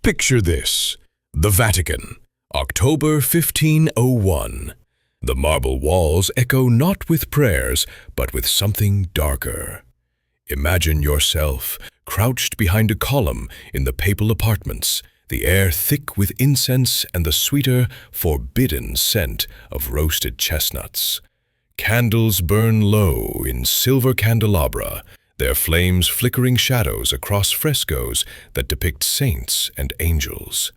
Picture this: the Vatican, October 1501. The marble walls echo not with prayers, but with something darker. Imagine yourself crouched behind a column in the papal apartments, the air thick with incense and the sweeter, forbidden scent of roasted chestnuts. Candles burn low in silver candelabra, their flames flickering shadows across frescoes that depict saints and angels.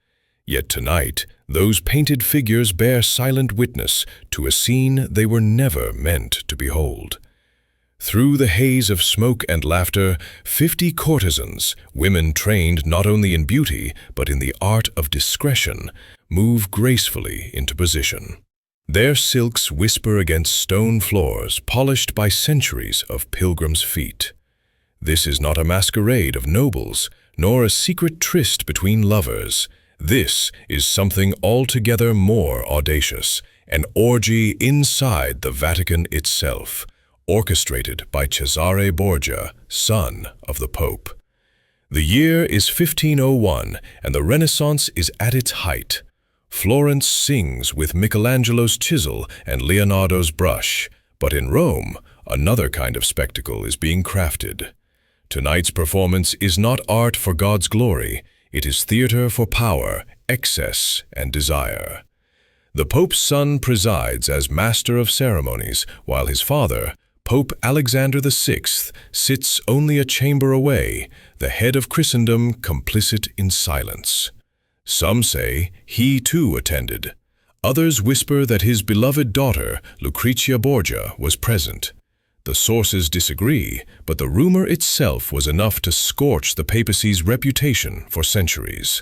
Yet tonight, those painted figures bear silent witness to a scene they were never meant to behold. Through the haze of smoke and laughter, 50 courtesans, women trained not only in beauty but in the art of discretion, move gracefully into position. Their silks whisper against stone floors polished by centuries of pilgrims' feet. This is not a masquerade of nobles, nor a secret tryst between lovers. This is something altogether more audacious, an orgy inside the Vatican itself, orchestrated by Cesare Borgia, son of the Pope. The year is 1501, and the Renaissance is at its height. Florence sings with Michelangelo's chisel and Leonardo's brush, but in Rome, another kind of spectacle is being crafted. Tonight's performance is not art for God's glory, it is theater for power, excess, and desire. The Pope's son presides as master of ceremonies, while his father, Pope Alexander VI, sits only a chamber away, the head of Christendom complicit in silence. Some say he too attended. Others whisper that his beloved daughter, Lucrezia Borgia, was present. The sources disagree, but the rumor itself was enough to scorch the papacy's reputation for centuries.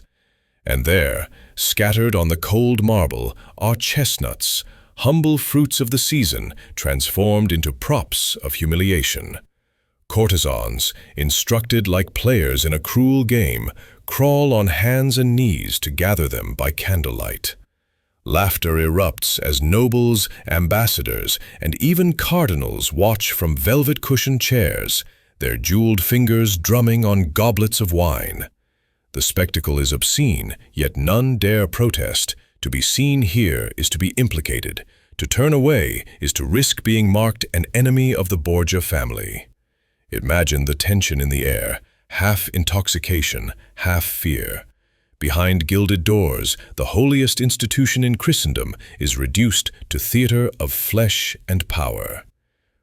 And there, scattered on the cold marble, are chestnuts, humble fruits of the season transformed into props of humiliation. Courtesans, instructed like players in a cruel game, crawl on hands and knees to gather them by candlelight. Laughter erupts as nobles, ambassadors, and even cardinals watch from velvet-cushioned chairs, their jeweled fingers drumming on goblets of wine. The spectacle is obscene, yet none dare protest. To be seen here is to be implicated. To turn away is to risk being marked an enemy of the Borgia family. Imagine the tension in the air, half intoxication, half fear. Behind gilded doors, the holiest institution in Christendom is reduced to theater of flesh and power.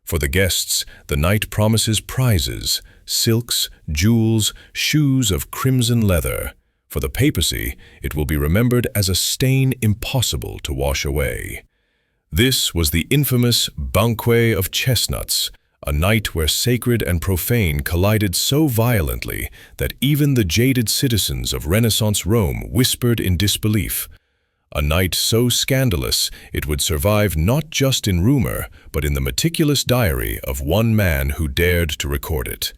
For the guests, the night promises prizes, silks, jewels, shoes of crimson leather. For the papacy, it will be remembered as a stain impossible to wash away. This was the infamous banquet of chestnuts, a night where sacred and profane collided so violently that even the jaded citizens of Renaissance Rome whispered in disbelief. A night so scandalous it would survive not just in rumor, but in the meticulous diary of one man who dared to record it.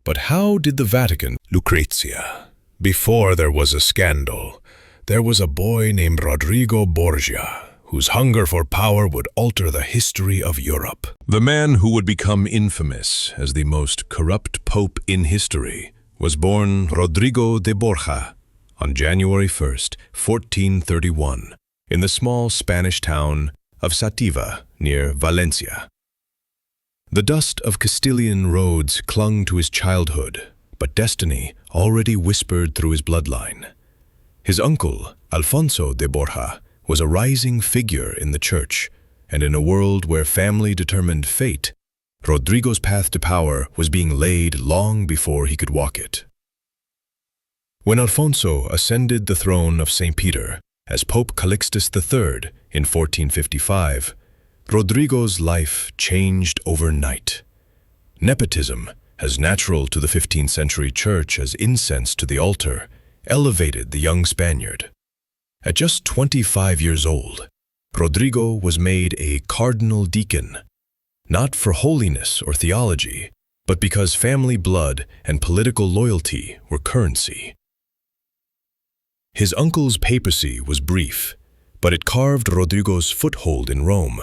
But how did the Vatican... Lucrezia. Before there was a scandal, there was a boy named Rodrigo Borgia, whose hunger for power would alter the history of Europe. The man who would become infamous as the most corrupt pope in history was born Rodrigo de Borgia on January 1st, 1431, in the small Spanish town of Sativa near Valencia. The dust of Castilian roads clung to his childhood, but destiny already whispered through his bloodline. His uncle, Alfonso de Borja, was a rising figure in the church, and in a world where family determined fate, Rodrigo's path to power was being laid long before he could walk it. When Alfonso ascended the throne of St. Peter as Pope Calixtus III in 1455, Rodrigo's life changed overnight. Nepotism, as natural to the 15th century church as incense to the altar, elevated the young Spaniard. At just 25 years old, Rodrigo was made a cardinal deacon, not for holiness or theology, but because family blood and political loyalty were currency. His uncle's papacy was brief, but it carved Rodrigo's foothold in Rome,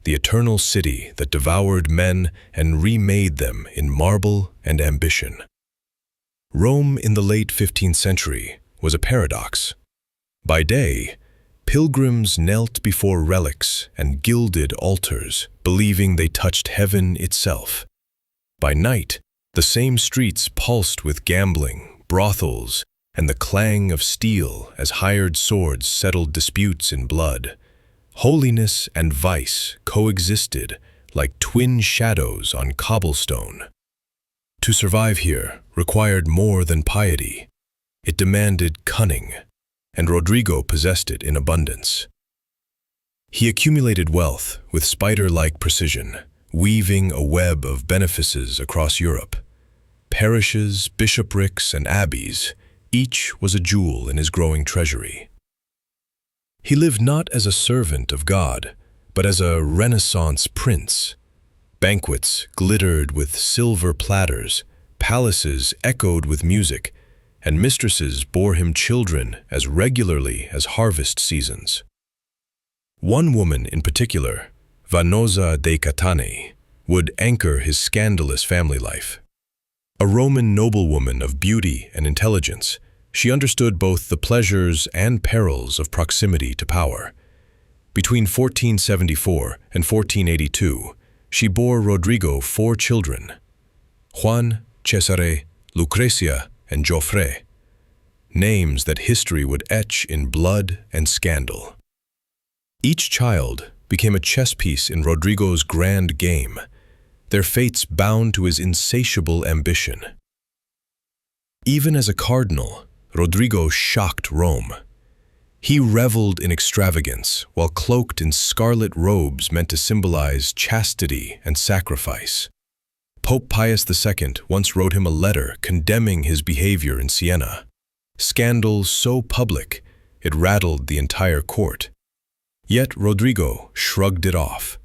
the eternal city that devoured men and remade them in marble and ambition. Rome in the late 15th century was a paradox. By day, pilgrims knelt before relics and gilded altars, believing they touched heaven itself. By night, the same streets pulsed with gambling, brothels, and the clang of steel as hired swords settled disputes in blood. Holiness and vice coexisted like twin shadows on cobblestone. To survive here required more than piety. It demanded cunning, and Rodrigo possessed it in abundance. He accumulated wealth with spider-like precision, weaving a web of benefices across Europe. Parishes, bishoprics, and abbeys, each was a jewel in his growing treasury. He lived not as a servant of God, but as a Renaissance prince. Banquets glittered with silver platters, palaces echoed with music, and mistresses bore him children as regularly as harvest seasons. One woman in particular, Vanosa de Catane, would anchor his scandalous family life. A Roman noblewoman of beauty and intelligence, she understood both the pleasures and perils of proximity to power. Between 1474 and 1482, she bore Rodrigo 4 children: Juan, Cesare, Lucrezia, and Joffre, names that history would etch in blood and scandal. Each child became a chess piece in Rodrigo's grand game, their fates bound to his insatiable ambition. Even as a cardinal, Rodrigo shocked Rome. He reveled in extravagance while cloaked in scarlet robes meant to symbolize chastity and sacrifice. Pope Pius II once wrote him a letter condemning his behavior in Siena. Scandal so public, it rattled the entire court. Yet Rodrigo shrugged it off.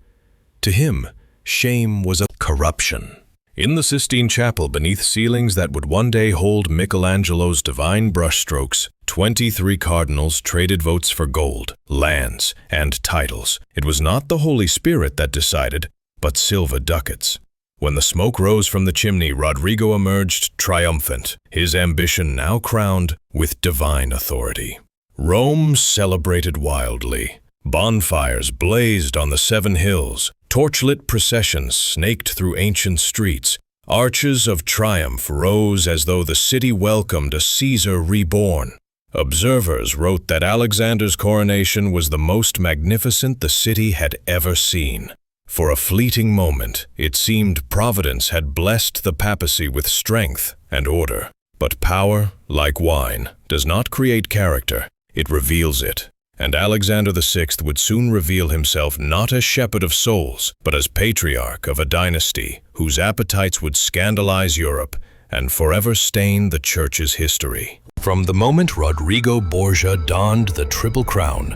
To him, shame was a corruption. In the Sistine Chapel, beneath ceilings that would one day hold Michelangelo's divine brushstrokes, 23 cardinals traded votes for gold, lands, and titles. It was not the Holy Spirit that decided, but silver ducats. When the smoke rose from the chimney, Rodrigo emerged triumphant, his ambition now crowned with divine authority. Rome celebrated wildly. Bonfires blazed on the 7 hills. Torchlit processions snaked through ancient streets. Arches of triumph rose as though the city welcomed a Caesar reborn. Observers wrote that Alexander's coronation was the most magnificent the city had ever seen. For a fleeting moment, it seemed Providence had blessed the papacy with strength and order. But power, like wine, does not create character, it reveals it. And Alexander VI would soon reveal himself not as shepherd of souls, but as patriarch of a dynasty whose appetites would scandalize Europe and forever stain the Church's history. From the moment Rodrigo Borgia donned the triple crown,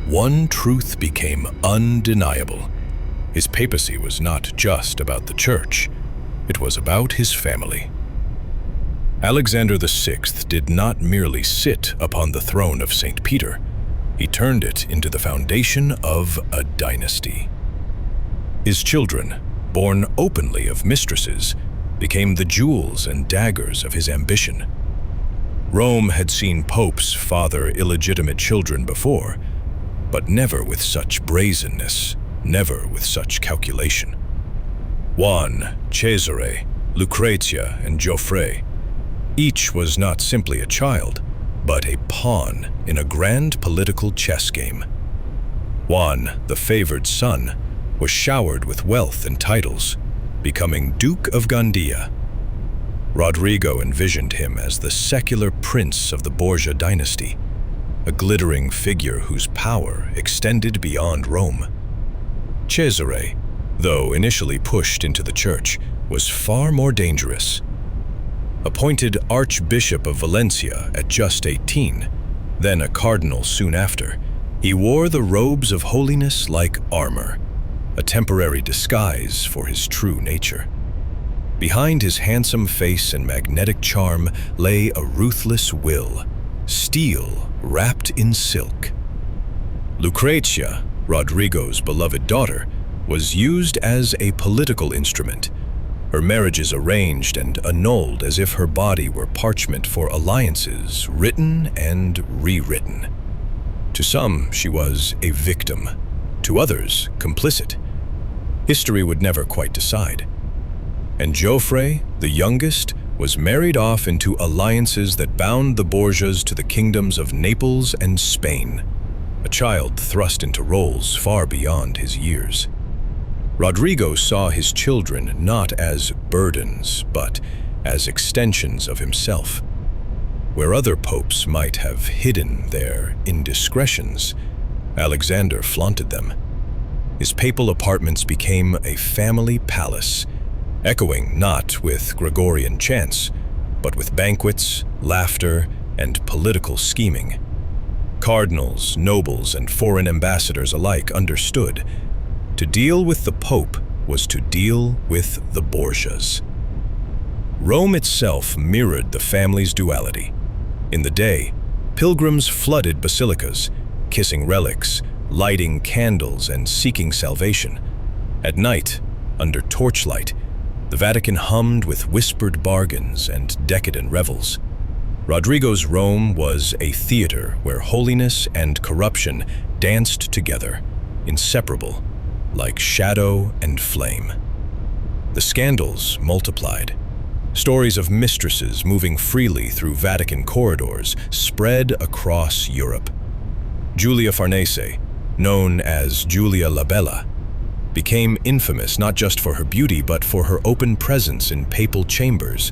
one truth became undeniable. His papacy was not just about the Church, it was about his family. Alexander VI did not merely sit upon the throne of St. Peter, he turned it into the foundation of a dynasty. His children, born openly of mistresses, became the jewels and daggers of his ambition. Rome had seen popes father illegitimate children before, but never with such brazenness, never with such calculation. Juan, Cesare, Lucrezia, and Joffre, each was not simply a child, but a pawn in a grand political chess game. Juan, the favored son, was showered with wealth and titles, becoming Duke of Gandia. Rodrigo envisioned him as the secular prince of the Borgia dynasty, a glittering figure whose power extended beyond Rome. Cesare, though initially pushed into the church, was far more dangerous. Appointed Archbishop of Valencia at just 18, then a cardinal soon after, he wore the robes of holiness like armor, a temporary disguise for his true nature. Behind his handsome face and magnetic charm lay a ruthless will, steel wrapped in silk. Lucrezia, Rodrigo's beloved daughter, was used as a political instrument. her marriages arranged and annulled as if her body were parchment for alliances written and rewritten. To some, she was a victim. To others, complicit. History would never quite decide. And Geoffrey, the youngest, was married off into alliances that bound the Borgias to the kingdoms of Naples and Spain, a child thrust into roles far beyond his years. Rodrigo saw his children not as burdens, but as extensions of himself. Where other popes might have hidden their indiscretions, Alexander flaunted them. His papal apartments became a family palace, echoing not with Gregorian chants, but with banquets, laughter, and political scheming. Cardinals, nobles, and foreign ambassadors alike understood to deal with the Pope was to deal with the Borgias. Rome itself mirrored the family's duality. In the day, pilgrims flooded basilicas, kissing relics, lighting candles, and seeking salvation. At night, under torchlight, the Vatican hummed with whispered bargains and decadent revels. Rodrigo's Rome was a theater where holiness and corruption danced together, inseparable, like shadow and flame. The scandals multiplied. Stories of mistresses moving freely through Vatican corridors spread across Europe. Julia Farnese, known as Julia la Bella, became infamous not just for her beauty but for her open presence in papal chambers.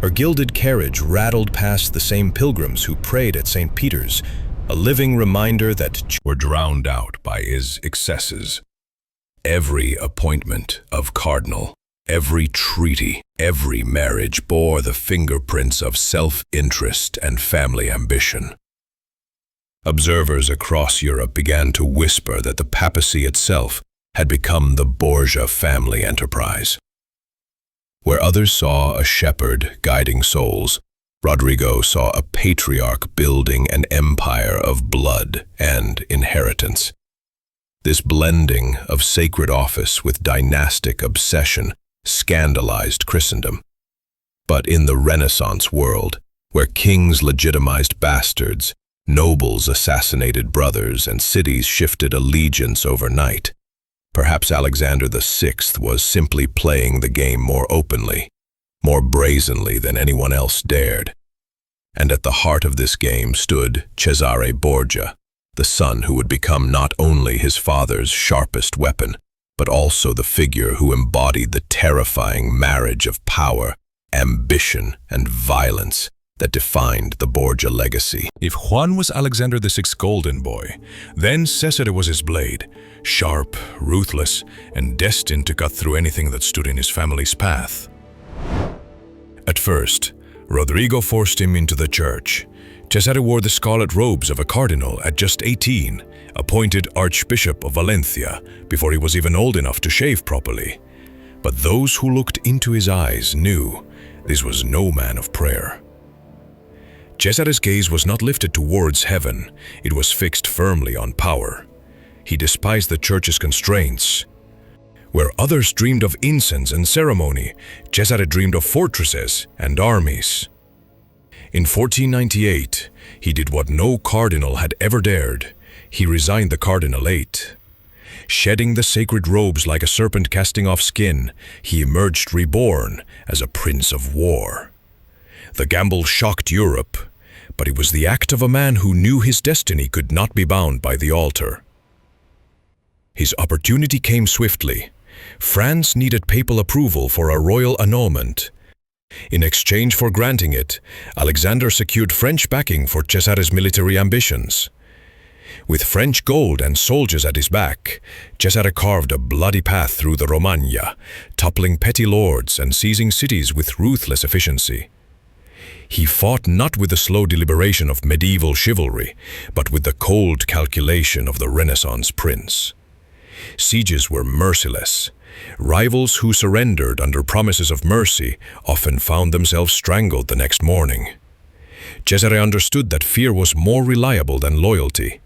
Her gilded carriage rattled past the same pilgrims who prayed at St. Peter's, a living reminder that were drowned out by his excesses. Every appointment of cardinal, every treaty, every marriage bore the fingerprints of self-interest and family ambition. Observers across Europe began to whisper that the papacy itself had become the Borgia family enterprise. Where others saw a shepherd guiding souls, Rodrigo saw a patriarch building an empire of blood and inheritance. This blending of sacred office with dynastic obsession scandalized Christendom. But in the Renaissance world, where kings legitimized bastards, nobles assassinated brothers, and cities shifted allegiance overnight, perhaps Alexander VI was simply playing the game more openly, more brazenly than anyone else dared. And at the heart of this game stood Cesare Borgia, the son who would become not only his father's sharpest weapon, but also the figure who embodied the terrifying marriage of power, ambition, and violence that defined the Borgia legacy. If Juan was Alexander VI's golden boy, then Cesare was his blade, sharp, ruthless, and destined to cut through anything that stood in his family's path. At first, Rodrigo forced him into the church. Cesare wore the scarlet robes of a cardinal at just 18, appointed Archbishop of Valencia before he was even old enough to shave properly. But those who looked into his eyes knew this was no man of prayer. Cesare's gaze was not lifted towards heaven, it was fixed firmly on power. He despised the church's constraints. Where others dreamed of incense and ceremony, Cesare dreamed of fortresses and armies. In 1498, he did what no cardinal had ever dared. He resigned the cardinalate. Shedding the sacred robes like a serpent casting off skin, he emerged reborn as a prince of war. The gamble shocked Europe, but it was the act of a man who knew his destiny could not be bound by the altar. His opportunity came swiftly. France needed papal approval for a royal annulment. In exchange for granting it, Alexander secured French backing for Cesare's military ambitions. With French gold and soldiers at his back, Cesare carved a bloody path through the Romagna, toppling petty lords and seizing cities with ruthless efficiency. He fought not with the slow deliberation of medieval chivalry, but with the cold calculation of the Renaissance prince. Sieges were merciless. Rivals who surrendered under promises of mercy often found themselves strangled the next morning. Cesare understood that fear was more reliable than loyalty.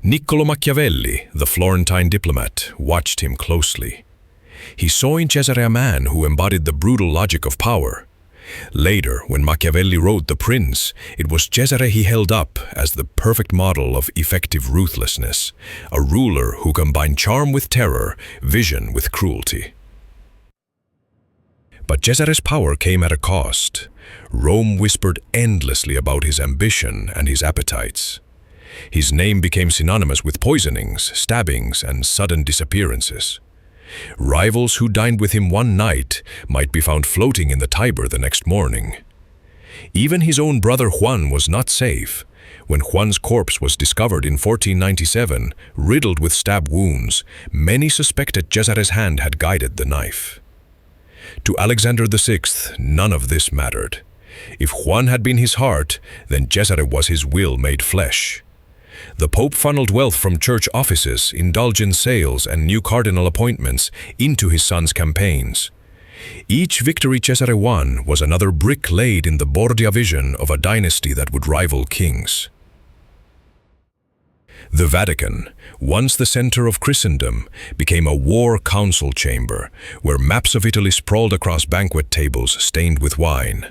Niccolo Machiavelli, the Florentine diplomat, watched him closely. He saw in Cesare a man who embodied the brutal logic of power. Later, when Machiavelli wrote The Prince, it was Cesare he held up as the perfect model of effective ruthlessness, a ruler who combined charm with terror, vision with cruelty. But Cesare's power came at a cost. Rome whispered endlessly about his ambition and his appetites. His name became synonymous with poisonings, stabbings, and sudden disappearances. Rivals who dined with him one night might be found floating in the Tiber the next morning. Even his own brother Juan was not safe. When Juan's corpse was discovered in 1497, riddled with stab wounds, many suspected Cesare's hand had guided the knife. To Alexander VI, none of this mattered. If Juan had been his heart, then Cesare was his will made flesh. The Pope funneled wealth from church offices, indulgence sales, and new cardinal appointments into his son's campaigns. Each victory Cesare won was another brick laid in the Borgia vision of a dynasty that would rival kings. The Vatican, once the center of Christendom, became a war council chamber where maps of Italy sprawled across banquet tables stained with wine.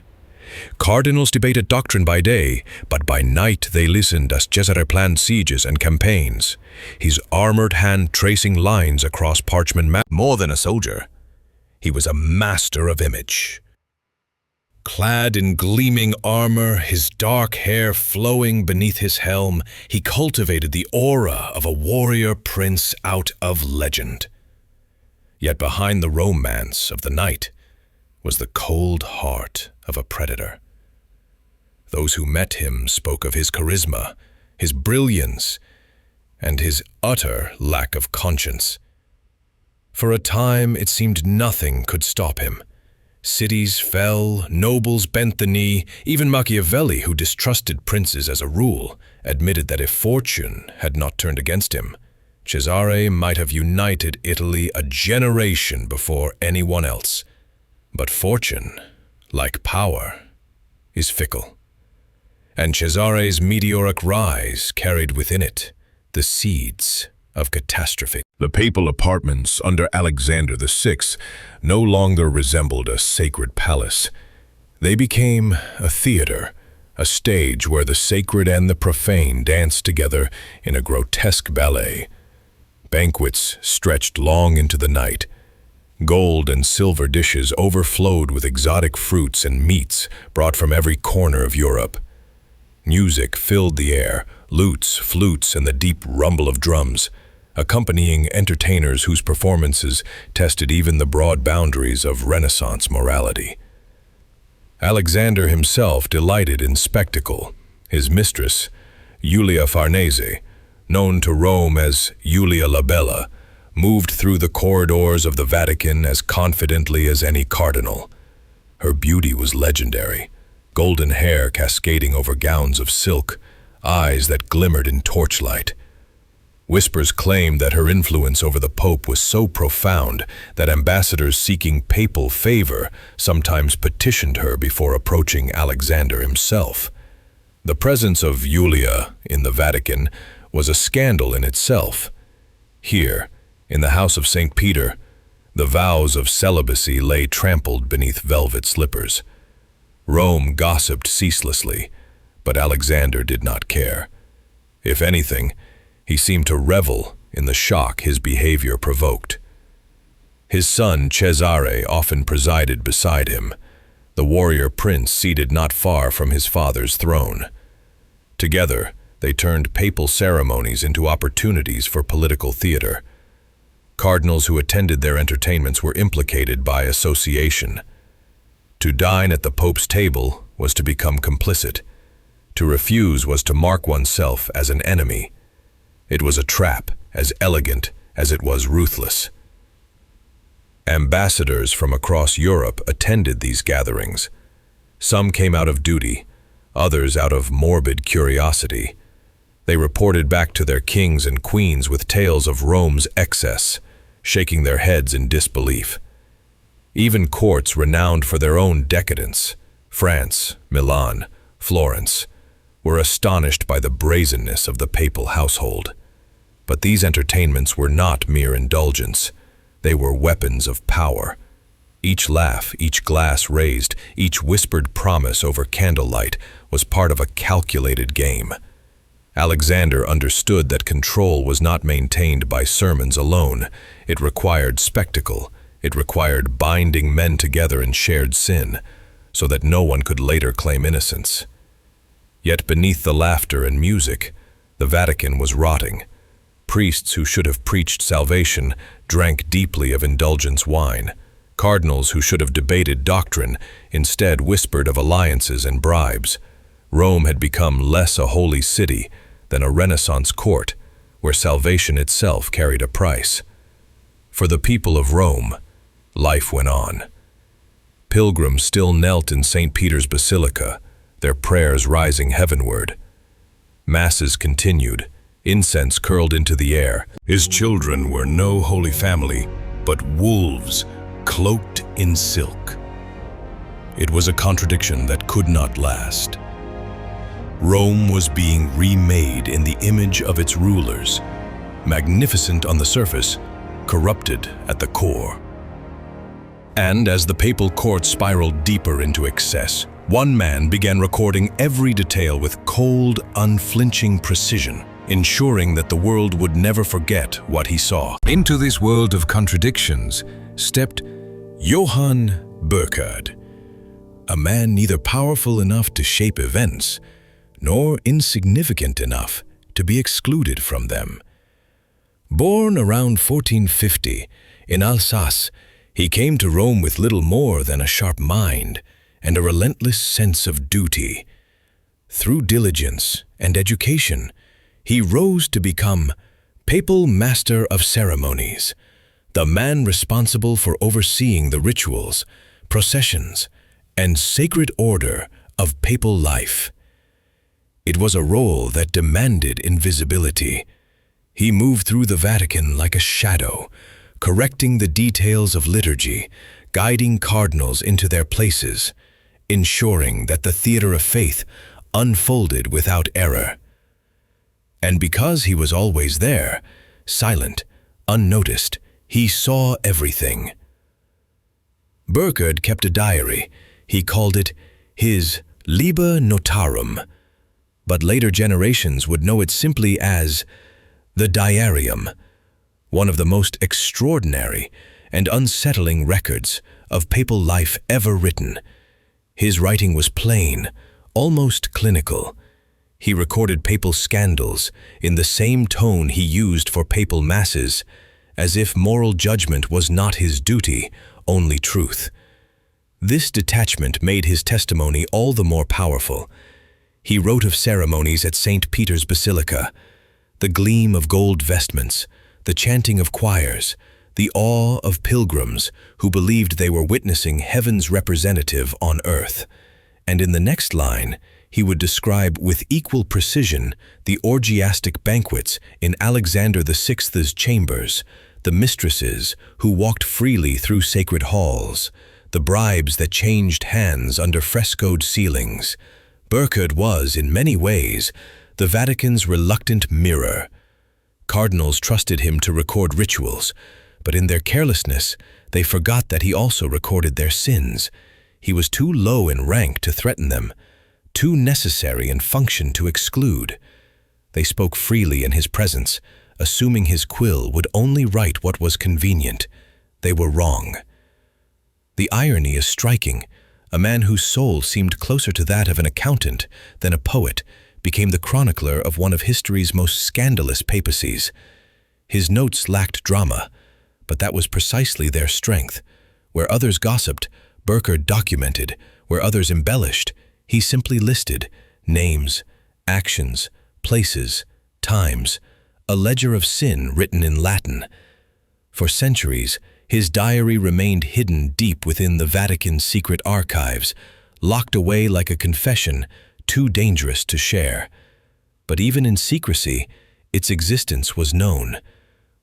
Cardinals debated doctrine by day, but by night they listened as Cesare planned sieges and campaigns, his armored hand tracing lines across parchment maps. More than a soldier, he was a master of image. Clad in gleaming armor, his dark hair flowing beneath his helm, he cultivated the aura of a warrior prince out of legend. Yet behind the romance of the knight was the cold heart of a predator. Those who met him spoke of his charisma, his brilliance, and his utter lack of conscience. For a time, it seemed nothing could stop him. Cities fell, nobles bent the knee, even Machiavelli, who distrusted princes as a rule, admitted that if fortune had not turned against him, Cesare might have united Italy a generation before anyone else. But fortune, like power, is fickle. And Cesare's meteoric rise carried within it the seeds of catastrophe. The papal apartments under Alexander VI no longer resembled a sacred palace. They became a theater, a stage where the sacred and the profane danced together in a grotesque ballet. Banquets stretched long into the night. Gold and silver dishes overflowed with exotic fruits and meats brought from every corner of Europe. Music filled the air, lutes, flutes, and the deep rumble of drums, accompanying entertainers whose performances tested even the broad boundaries of Renaissance morality. Alexander himself delighted in spectacle. His mistress, Julia Farnese, known to Rome as Julia la Bella, moved through the corridors of the Vatican as confidently as any cardinal. Her beauty was legendary, golden hair cascading over gowns of silk, eyes that glimmered in torchlight. Whispers claimed that her influence over the Pope was so profound that ambassadors seeking papal favor sometimes petitioned her before approaching Alexander himself. The presence of Julia in the Vatican was a scandal in itself. Here, in the house of St. Peter, the vows of celibacy lay trampled beneath velvet slippers. Rome gossiped ceaselessly, but Alexander did not care. If anything, he seemed to revel in the shock his behavior provoked. His son Cesare often presided beside him, the warrior prince seated not far from his father's throne. Together, they turned papal ceremonies into opportunities for political theater. Cardinals who attended their entertainments were implicated by association. To dine at the Pope's table was to become complicit. To refuse was to mark oneself as an enemy. It was a trap as elegant as it was ruthless. Ambassadors from across Europe attended these gatherings. Some came out of duty, others out of morbid curiosity. They reported back to their kings and queens with tales of Rome's excess, shaking their heads in disbelief. Even courts renowned for their own decadence, France, Milan, Florence, were astonished by the brazenness of the papal household. But these entertainments were not mere indulgence. They were weapons of power. Each laugh, each glass raised, each whispered promise over candlelight was part of a calculated game. Alexander understood that control was not maintained by sermons alone. It required spectacle. It required binding men together in shared sin, so that no one could later claim innocence. Yet beneath the laughter and music, the Vatican was rotting. Priests who should have preached salvation drank deeply of indulgence wine. Cardinals who should have debated doctrine instead whispered of alliances and bribes. Rome had become less a holy city than a Renaissance court where salvation itself carried a price. For the people of Rome, life went on. Pilgrims still knelt in St. Peter's Basilica, their prayers rising heavenward. Masses continued, incense curled into the air. His children were no holy family, but wolves cloaked in silk. It was a contradiction that could not last. Rome was being remade in the image of its rulers, magnificent on the surface, corrupted at the core. And as the papal court spiraled deeper into excess, one man began recording every detail with cold, unflinching precision, ensuring that the world would never forget what he saw. Into this world of contradictions stepped Johann Burckhardt, a man neither powerful enough to shape events, nor insignificant enough to be excluded from them. Born around 1450 in Alsace, he came to Rome with little more than a sharp mind and a relentless sense of duty. Through diligence and education, he rose to become Papal Master of Ceremonies, the man responsible for overseeing the rituals, processions, and sacred order of papal life. It was a role that demanded invisibility. He moved through the Vatican like a shadow, correcting the details of liturgy, guiding cardinals into their places, ensuring that the theater of faith unfolded without error. And because he was always there, silent, unnoticed, he saw everything. Burckhardt kept a diary. He called it his Liber Notarum, but later generations would know it simply as the Diarium, one of the most extraordinary and unsettling records of papal life ever written. His writing was plain, almost clinical. He recorded papal scandals in the same tone he used for papal masses, as if moral judgment was not his duty, only truth. This detachment made his testimony all the more powerful. He wrote of ceremonies at St. Peter's Basilica, the gleam of gold vestments, the chanting of choirs, the awe of pilgrims who believed they were witnessing heaven's representative on earth. And in the next line, he would describe with equal precision the orgiastic banquets in Alexander VI's chambers, the mistresses who walked freely through sacred halls, the bribes that changed hands under frescoed ceilings. Burckhardt was, in many ways, the Vatican's reluctant mirror. Cardinals trusted him to record rituals, but in their carelessness, they forgot that he also recorded their sins. He was too low in rank to threaten them, too necessary in function to exclude. They spoke freely in his presence, assuming his quill would only write what was convenient. They were wrong. The irony is striking. A man whose soul seemed closer to that of an accountant than a poet became the chronicler of one of history's most scandalous papacies. His notes lacked drama, but that was precisely their strength. Where others gossiped, Burckhardt documented. Where others embellished, he simply listed names, actions, places, times, a ledger of sin written in Latin. For centuries, his diary remained hidden deep within the Vatican's secret archives, locked away like a confession too dangerous to share. But even in secrecy, its existence was known.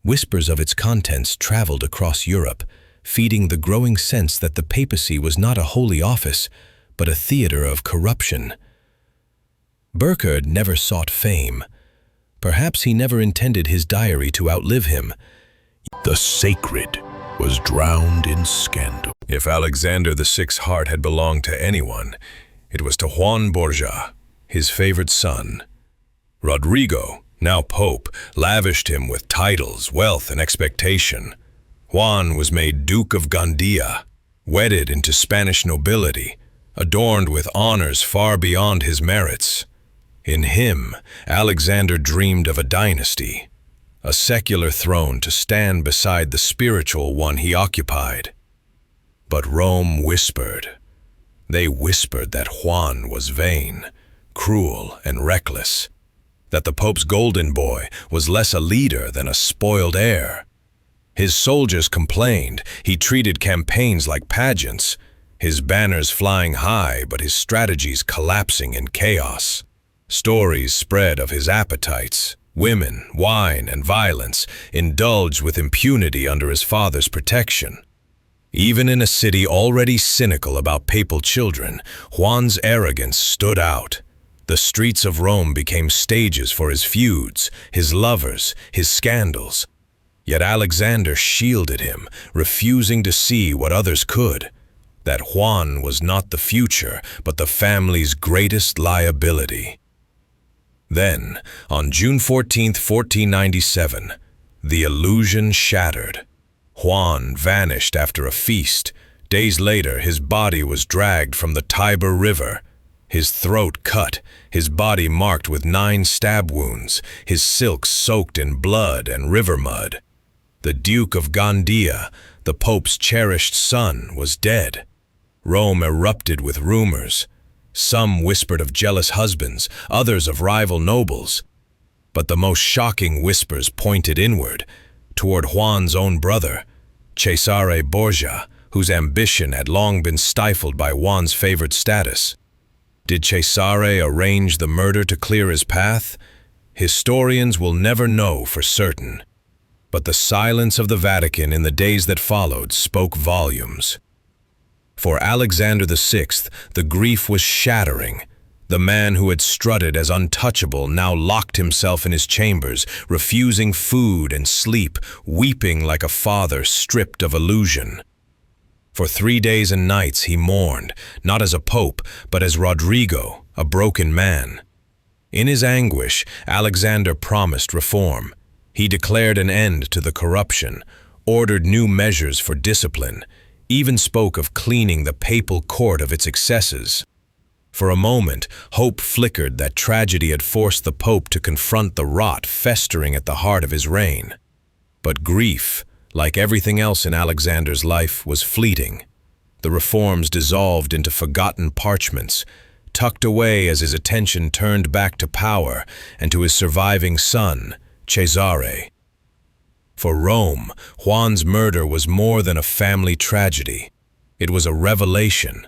Whispers of its contents traveled across Europe, feeding the growing sense that the papacy was not a holy office, but a theater of corruption. Burckhardt never sought fame. Perhaps he never intended his diary to outlive him. The sacred was drowned in scandal. If Alexander VI's heart had belonged to anyone, it was to Juan Borgia, his favorite son. Rodrigo, now Pope, lavished him with titles, wealth, and expectation. Juan was made Duke of Gandia, wedded into Spanish nobility, adorned with honors far beyond his merits. In him, Alexander dreamed of a dynasty, a secular throne to stand beside the spiritual one he occupied. But Rome whispered. They whispered that Juan was vain, cruel, and reckless, that the Pope's golden boy was less a leader than a spoiled heir. His soldiers complained he treated campaigns like pageants, his banners flying high but his strategies collapsing in chaos. Stories spread of his appetites, women, wine, and violence, indulged with impunity under his father's protection. Even in a city already cynical about papal children, Juan's arrogance stood out. The streets of Rome became stages for his feuds, his lovers, his scandals. Yet Alexander shielded him, refusing to see what others could, that Juan was not the future, but the family's greatest liability. Then, on June 14, 1497, the illusion shattered. Juan vanished after a feast. Days later, his body was dragged from the Tiber River, his throat cut, his body marked with 9 stab wounds, his silks soaked in blood and river mud. The Duke of Gandia, the Pope's cherished son, was dead. Rome erupted with rumors. Some whispered of jealous husbands, others of rival nobles. But the most shocking whispers pointed inward, toward Juan's own brother, Cesare Borgia, whose ambition had long been stifled by Juan's favored status. Did Cesare arrange the murder to clear his path? Historians will never know for certain. But the silence of the Vatican in the days that followed spoke volumes. For Alexander VI, the grief was shattering. The man who had strutted as untouchable now locked himself in his chambers, refusing food and sleep, weeping like a father stripped of illusion. For 3 days and nights he mourned, not as a pope, but as Rodrigo, a broken man. In his anguish, Alexander promised reform. He declared an end to the corruption, ordered new measures for discipline, even spoke of cleaning the papal court of its excesses. For a moment, hope flickered that tragedy had forced the Pope to confront the rot festering at the heart of his reign. But grief, like everything else in Alexander's life, was fleeting. The reforms dissolved into forgotten parchments, tucked away as his attention turned back to power and to his surviving son, Cesare. For Rome, Juan's murder was more than a family tragedy. It was a revelation.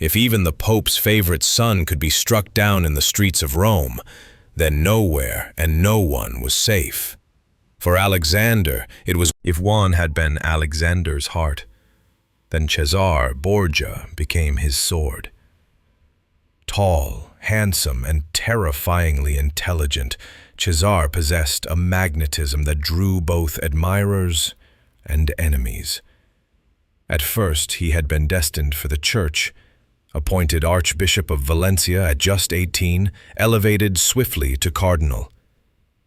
If even the Pope's favorite son could be struck down in the streets of Rome, then nowhere and no one was safe. For Alexander, it was if Juan had been Alexander's heart, then Cesare Borgia became his sword. Tall, handsome, and terrifyingly intelligent, Cesare possessed a magnetism that drew both admirers and enemies. At first, he had been destined for the church. Appointed Archbishop of Valencia at just 18, elevated swiftly to cardinal.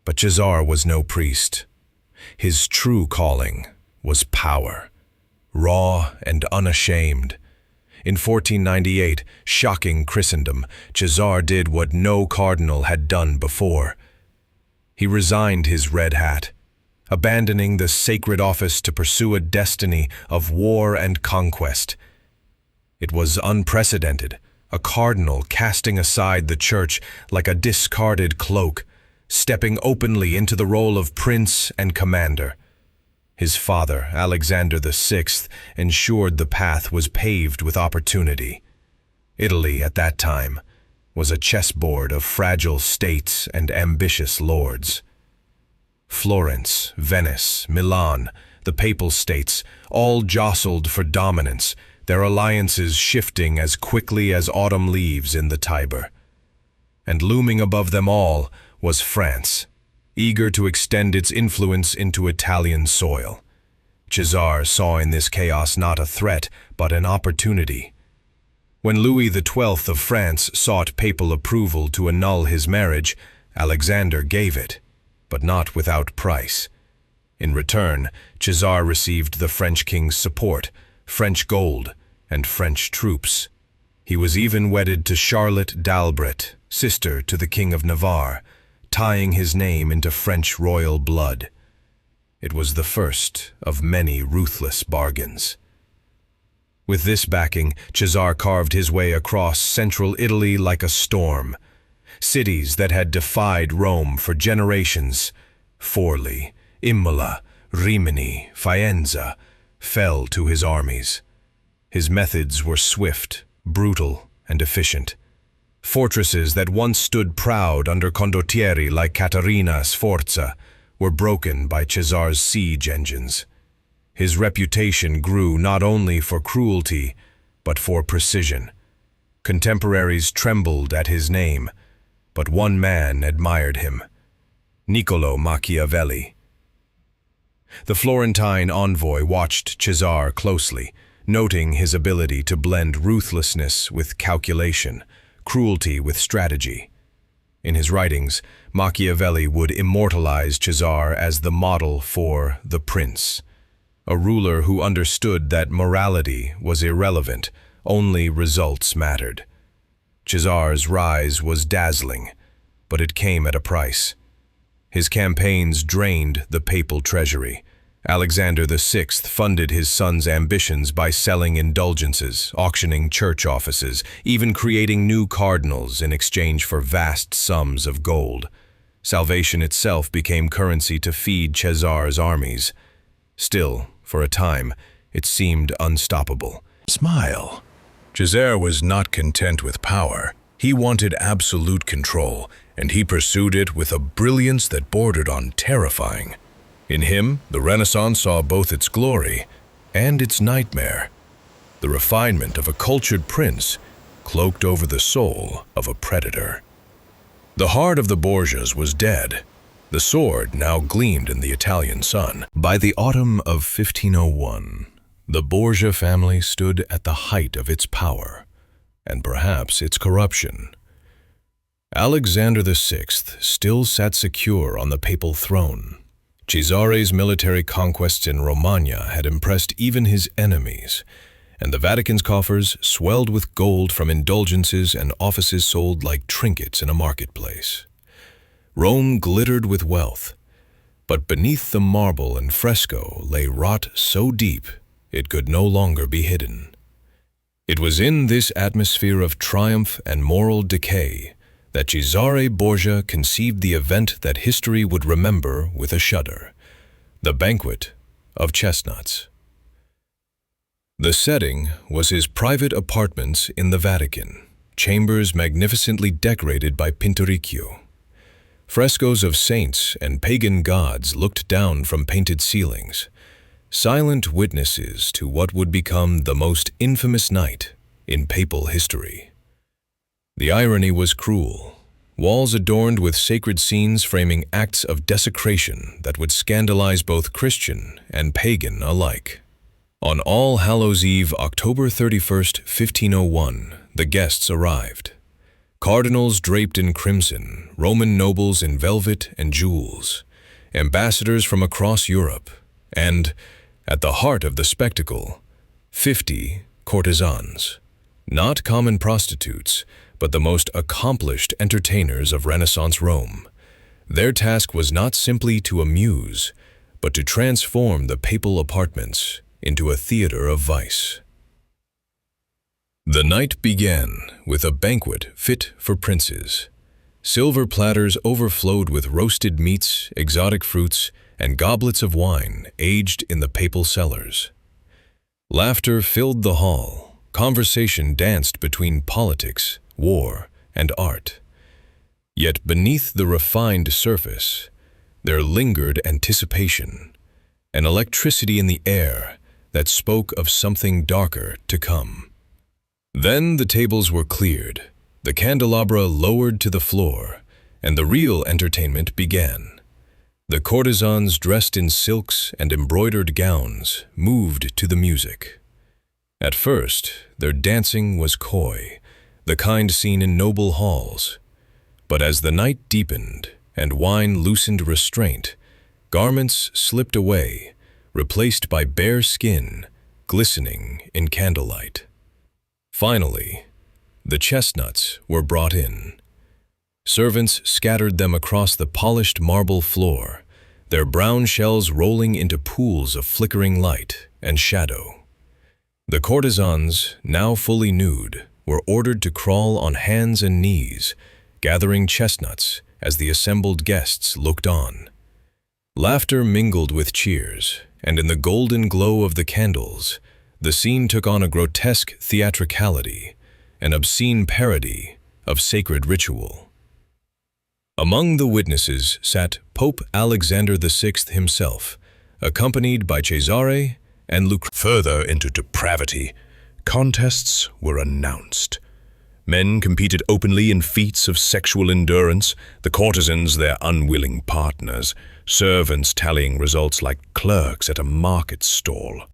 But Cesare was no priest. His true calling was power, raw and unashamed. In 1498, shocking Christendom, Cesare did what no cardinal had done before. He resigned his red hat, abandoning the sacred office to pursue a destiny of war and conquest. It was unprecedented, a cardinal casting aside the church like a discarded cloak, stepping openly into the role of prince and commander. His father, Alexander VI, ensured the path was paved with opportunity. Italy, at that time, was a chessboard of fragile states and ambitious lords. Florence, Venice, Milan, the Papal States, all jostled for dominance, their alliances shifting as quickly as autumn leaves in the Tiber. And looming above them all was France, eager to extend its influence into Italian soil. Cesar saw in this chaos not a threat, but an opportunity. When Louis XII of France sought papal approval to annul his marriage, Alexander gave it, but not without price. In return, Cesar received the French king's support, French gold, and French troops. He was even wedded to Charlotte d'Albret, sister to the King of Navarre, tying his name into French royal blood. It was the first of many ruthless bargains. With this backing, Cesar carved his way across central Italy like a storm. Cities that had defied Rome for generations, Forli, Imola, Rimini, Faenza, fell to his armies. His methods were swift, brutal, and efficient. Fortresses that once stood proud under condottieri like Caterina Sforza were broken by Cesar's siege engines. His reputation grew not only for cruelty, but for precision. Contemporaries trembled at his name, but one man admired him: Niccolò Machiavelli. The Florentine envoy watched Cesar closely, noting his ability to blend ruthlessness with calculation, cruelty with strategy. In his writings, Machiavelli would immortalize Cesar as the model for the prince, a ruler who understood that morality was irrelevant, only results mattered. Cesar's rise was dazzling, but it came at a price. His campaigns drained the papal treasury. Alexander VI funded his son's ambitions by selling indulgences, auctioning church offices, even creating new cardinals in exchange for vast sums of gold. Salvation itself became currency to feed Cesar's armies. Still, for a time, it seemed unstoppable. Smile. Cesar was not content with power. He wanted absolute control, and he pursued it with a brilliance that bordered on terrifying. In him, the Renaissance saw both its glory and its nightmare, the refinement of a cultured prince cloaked over the soul of a predator. The heart of the Borgias was dead. The sword now gleamed in the Italian sun. By the autumn of 1501, the Borgia family stood at the height of its power, and perhaps its corruption. Alexander VI still sat secure on the papal throne. Cesare's military conquests in Romagna had impressed even his enemies, and the Vatican's coffers swelled with gold from indulgences and offices sold like trinkets in a marketplace. Rome glittered with wealth, but beneath the marble and fresco lay rot so deep it could no longer be hidden. It was in this atmosphere of triumph and moral decay that Cesare Borgia conceived the event that history would remember with a shudder: the banquet of chestnuts. The setting was his private apartments in the Vatican, chambers magnificently decorated by Pinturicchio. Frescoes of saints and pagan gods looked down from painted ceilings, silent witnesses to what would become the most infamous night in papal history. The irony was cruel. Walls adorned with sacred scenes framing acts of desecration that would scandalize both Christian and pagan alike. On All Hallows' Eve, October 31st, 1501, the guests arrived. Cardinals draped in crimson, Roman nobles in velvet and jewels, ambassadors from across Europe, and, at the heart of the spectacle, 50 courtesans. Not common prostitutes, but the most accomplished entertainers of Renaissance Rome. Their task was not simply to amuse, but to transform the papal apartments into a theater of vice. The night began with a banquet fit for princes. Silver platters overflowed with roasted meats, exotic fruits, and goblets of wine aged in the papal cellars. Laughter filled the hall. Conversation danced between politics, war, and art. Yet beneath the refined surface, there lingered anticipation, an electricity in the air that spoke of something darker to come. Then the tables were cleared, the candelabra lowered to the floor, and the real entertainment began. The courtesans dressed in silks and embroidered gowns moved to the music. At first, their dancing was coy, the kind seen in noble halls. But as the night deepened and wine loosened restraint, garments slipped away, replaced by bare skin, glistening in candlelight. Finally, the chestnuts were brought in. Servants scattered them across the polished marble floor, their brown shells rolling into pools of flickering light and shadow. The courtesans, now fully nude, were ordered to crawl on hands and knees, gathering chestnuts as the assembled guests looked on. Laughter mingled with cheers, and in the golden glow of the candles, the scene took on a grotesque theatricality, an obscene parody of sacred ritual. Among the witnesses sat Pope Alexander VI himself, accompanied by Cesare and Lucrezia. Further into depravity, contests were announced. Men competed openly in feats of sexual endurance, the courtesans their unwilling partners, servants tallying results like clerks at a market stall.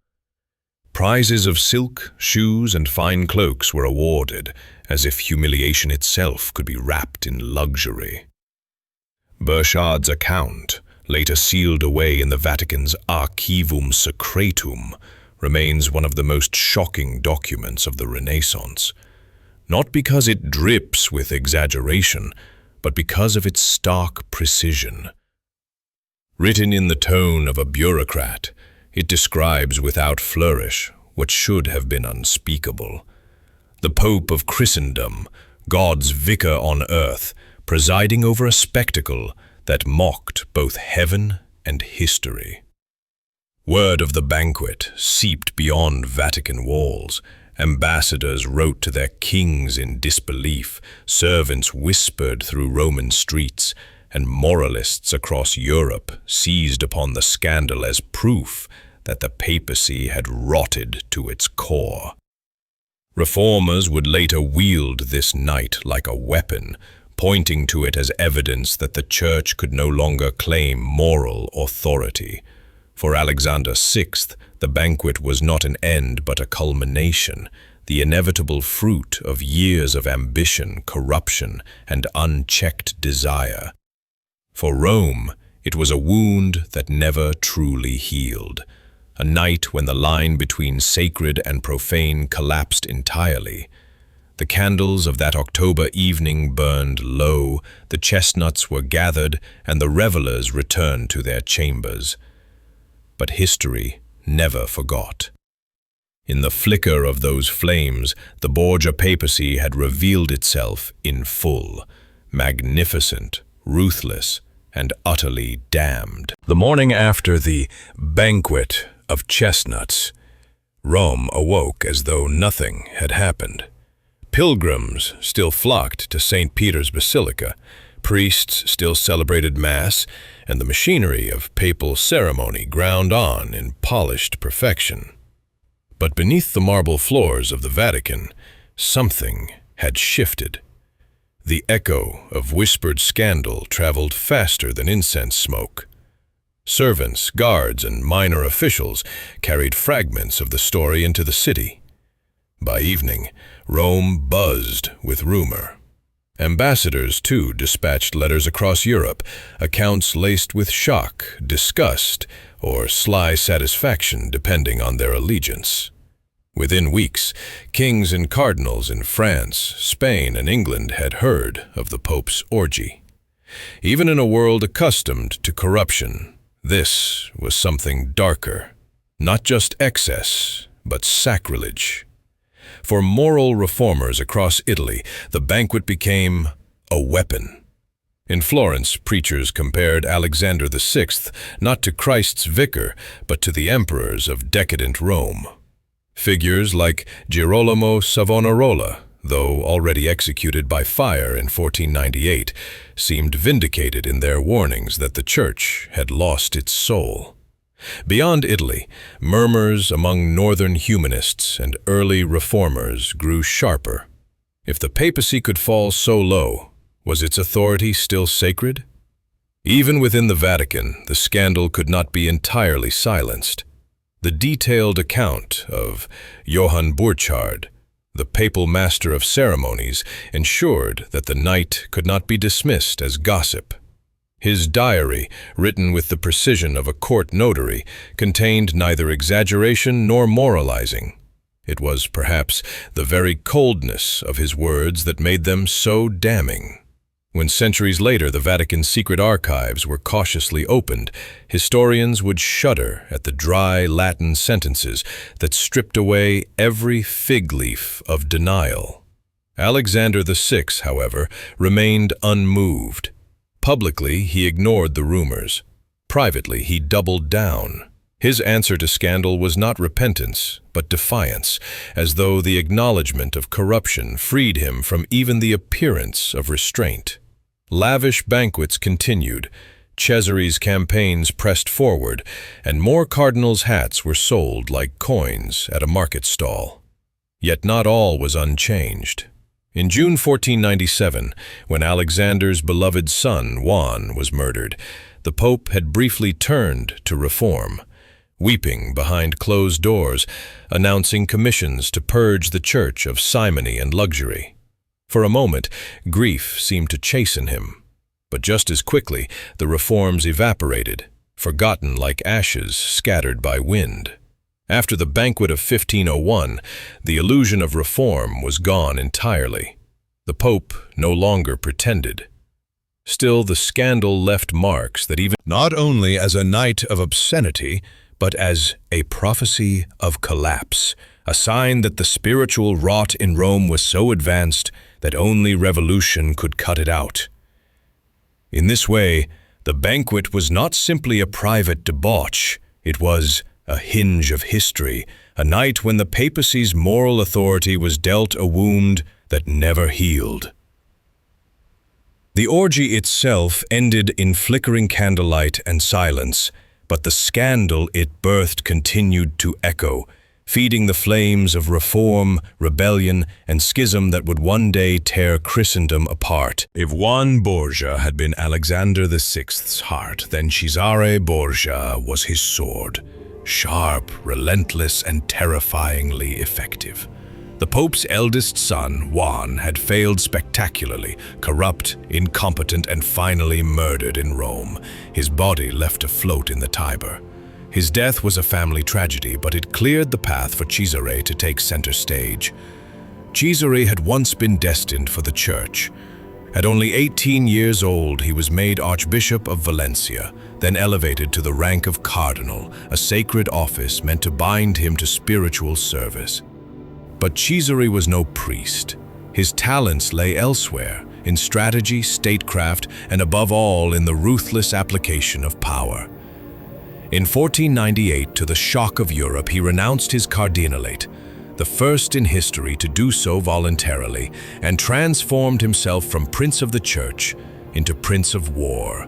Prizes of silk, shoes, and fine cloaks were awarded, as if humiliation itself could be wrapped in luxury. Burchard's account, later sealed away in the Vatican's Archivum Secretum, remains one of the most shocking documents of the Renaissance, not because it drips with exaggeration, but because of its stark precision. Written in the tone of a bureaucrat, it describes without flourish what should have been unspeakable. The Pope of Christendom, God's vicar on earth, presiding over a spectacle that mocked both heaven and history. Word of the banquet seeped beyond Vatican walls. Ambassadors wrote to their kings in disbelief, servants whispered through Roman streets, and moralists across Europe seized upon the scandal as proof that the papacy had rotted to its core. Reformers would later wield this night like a weapon, pointing to it as evidence that the Church could no longer claim moral authority. For Alexander VI, the banquet was not an end but a culmination, the inevitable fruit of years of ambition, corruption, and unchecked desire. For Rome, it was a wound that never truly healed, a night when the line between sacred and profane collapsed entirely. The candles of that October evening burned low, the chestnuts were gathered, and the revelers returned to their chambers. But history never forgot. In the flicker of those flames, the Borgia papacy had revealed itself in full, magnificent, ruthless, and utterly damned. The morning after the banquet of chestnuts, Rome awoke as though nothing had happened. Pilgrims still flocked to St. Peter's Basilica, priests still celebrated Mass, and the machinery of papal ceremony ground on in polished perfection. But beneath the marble floors of the Vatican, something had shifted. The echo of whispered scandal traveled faster than incense smoke. Servants, guards, and minor officials carried fragments of the story into the city. By evening, Rome buzzed with rumor. Ambassadors, too, dispatched letters across Europe, accounts laced with shock, disgust, or sly satisfaction depending on their allegiance. Within weeks, kings and cardinals in France, Spain, and England had heard of the Pope's orgy. Even in a world accustomed to corruption, this was something darker, not just excess, but sacrilege. For moral reformers across Italy, the banquet became a weapon. In Florence, preachers compared Alexander VI not to Christ's vicar, but to the emperors of decadent Rome. Figures like Girolamo Savonarola, though already executed by fire in 1498, seemed vindicated in their warnings that the Church had lost its soul. Beyond Italy, murmurs among northern humanists and early reformers grew sharper. If the papacy could fall so low, was its authority still sacred? Even within the Vatican, the scandal could not be entirely silenced. The detailed account of Johann Burchard, the papal master of ceremonies, ensured that the night could not be dismissed as gossip. His diary, written with the precision of a court notary, contained neither exaggeration nor moralizing. It was perhaps the very coldness of his words that made them so damning. When centuries later the Vatican's secret archives were cautiously opened, historians would shudder at the dry Latin sentences that stripped away every fig leaf of denial. Alexander VI, however, remained unmoved. Publicly, he ignored the rumors. Privately, he doubled down. His answer to scandal was not repentance, but defiance, as though the acknowledgement of corruption freed him from even the appearance of restraint. Lavish banquets continued, Cesare's campaigns pressed forward, and more cardinals' hats were sold like coins at a market stall. Yet not all was unchanged. In June 1497, when Alexander's beloved son, Juan, was murdered, the Pope had briefly turned to reform, weeping behind closed doors, announcing commissions to purge the Church of simony and luxury. For a moment, grief seemed to chasten him, but just as quickly the reforms evaporated, forgotten like ashes scattered by wind. After the banquet of 1501, the illusion of reform was gone entirely. The Pope no longer pretended. Still, the scandal left marks that even not only as a night of obscenity, but as a prophecy of collapse, a sign that the spiritual rot in Rome was so advanced that only revolution could cut it out. In this way, the banquet was not simply a private debauch, it was a hinge of history, a night when the papacy's moral authority was dealt a wound that never healed. The orgy itself ended in flickering candlelight and silence, but the scandal it birthed continued to echo, feeding the flames of reform, rebellion, and schism that would one day tear Christendom apart. If Juan Borgia had been Alexander VI's heart, then Cesare Borgia was his sword, sharp, relentless, and terrifyingly effective. The Pope's eldest son, Juan, had failed spectacularly, corrupt, incompetent, and finally murdered in Rome, his body left to float in the Tiber. His death was a family tragedy, but it cleared the path for Cesare to take center stage. Cesare had once been destined for the Church. At only 18 years old, he was made Archbishop of Valencia, then elevated to the rank of Cardinal, a sacred office meant to bind him to spiritual service. But Cesare was no priest. His talents lay elsewhere, in strategy, statecraft, and above all in the ruthless application of power. In 1498, to the shock of Europe, he renounced his cardinalate, the first in history to do so voluntarily, and transformed himself from Prince of the Church into Prince of War.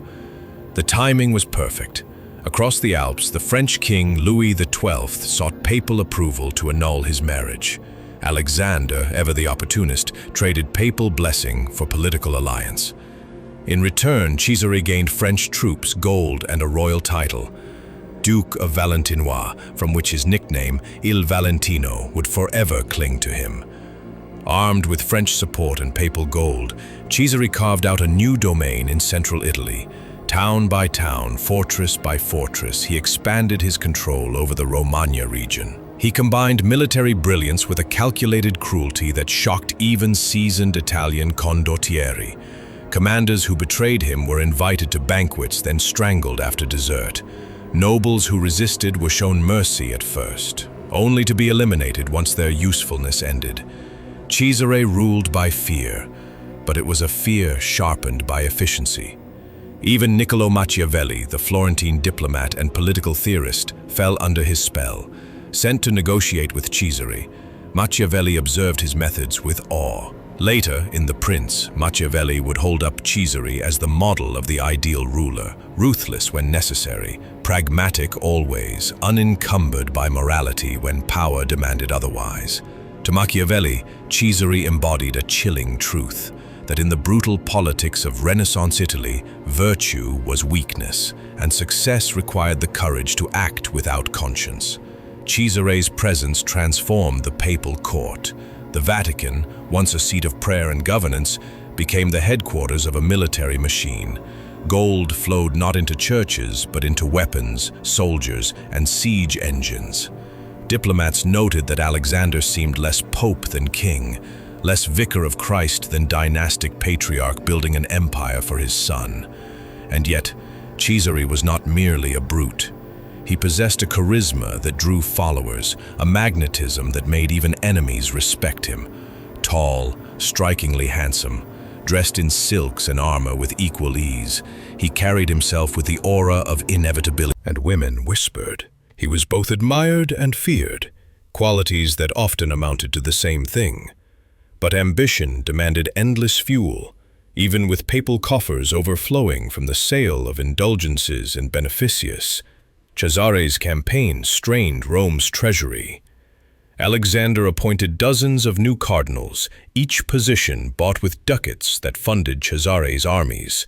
The timing was perfect. Across the Alps, the French king Louis XII sought papal approval to annul his marriage. Alexander, ever the opportunist, traded papal blessing for political alliance. In return, Cesare gained French troops, gold, and a royal title, Duke of Valentinois, from which his nickname, Il Valentino, would forever cling to him. Armed with French support and papal gold, Cesare carved out a new domain in central Italy. Town by town, fortress by fortress, he expanded his control over the Romagna region. He combined military brilliance with a calculated cruelty that shocked even seasoned Italian condottieri. Commanders who betrayed him were invited to banquets, then strangled after dessert. Nobles who resisted were shown mercy at first, only to be eliminated once their usefulness ended. Cesare ruled by fear, but it was a fear sharpened by efficiency. Even Niccolò Machiavelli, the Florentine diplomat and political theorist, fell under his spell. Sent to negotiate with Cesare, Machiavelli observed his methods with awe. Later, in The Prince, Machiavelli would hold up Cesare as the model of the ideal ruler, ruthless when necessary, pragmatic always, unencumbered by morality when power demanded otherwise. To Machiavelli, Cesare embodied a chilling truth. that in the brutal politics of Renaissance Italy, virtue was weakness, and success required the courage to act without conscience. Cesare's presence transformed the papal court. The Vatican, once a seat of prayer and governance, became the headquarters of a military machine. Gold flowed not into churches, but into weapons, soldiers, and siege engines. Diplomats noted that Alexander seemed less pope than king, less vicar of Christ than dynastic patriarch building an empire for his son. And yet, Cesare was not merely a brute. He possessed a charisma that drew followers, a magnetism that made even enemies respect him. Tall, strikingly handsome, dressed in silks and armor with equal ease, he carried himself with the aura of inevitability. And women whispered. He was both admired and feared, qualities that often amounted to the same thing. But ambition demanded endless fuel, even with papal coffers overflowing from the sale of indulgences and beneficius. Cesare's campaign strained Rome's treasury. Alexander appointed dozens of new cardinals, each position bought with ducats that funded Cesare's armies.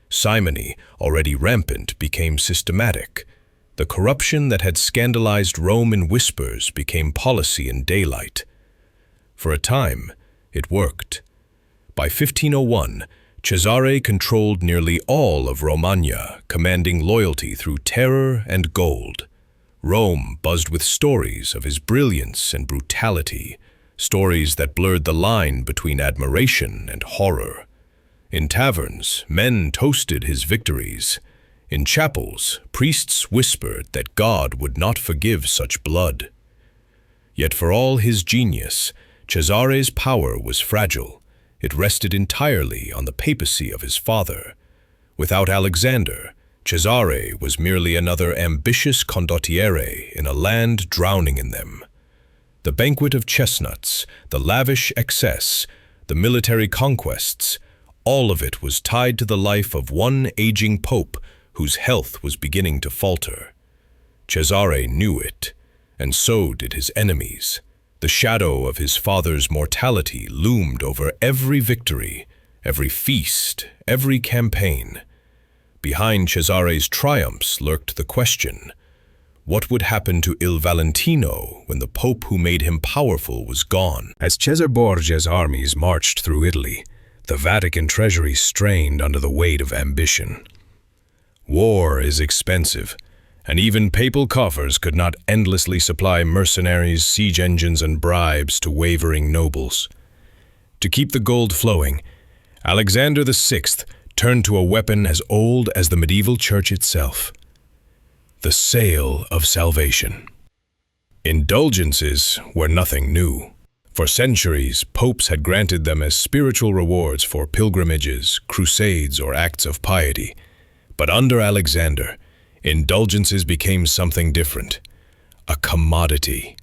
Simony, already rampant, became systematic. The corruption that had scandalized Rome in whispers became policy in daylight. For a time, it worked. By 1501, Cesare controlled nearly all of Romagna, commanding loyalty through terror and gold. Rome buzzed with stories of his brilliance and brutality, stories that blurred the line between admiration and horror. In taverns, men toasted his victories. In chapels, priests whispered that God would not forgive such blood. Yet for all his genius, Cesare's power was fragile. It rested entirely on the papacy of his father. Without Alexander, Cesare was merely another ambitious condottiere in a land drowning in them. The banquet of chestnuts, the lavish excess, the military conquests, all of it was tied to the life of one aging pope whose health was beginning to falter. Cesare knew it, and so did his enemies. The shadow of his father's mortality loomed over every victory, every feast, every campaign. Behind Cesare's triumphs lurked the question, what would happen to Il Valentino when the pope who made him powerful was gone? As Cesare Borgia's armies marched through Italy, the Vatican treasury strained under the weight of ambition. War is expensive, and even papal coffers could not endlessly supply mercenaries, siege engines, and bribes to wavering nobles. To keep the gold flowing, Alexander VI turned to a weapon as old as the medieval church itself: the sale of salvation. Indulgences were nothing new. For centuries, popes had granted them as spiritual rewards for pilgrimages, crusades, or acts of piety. But under Alexander, indulgences became something different: a commodity.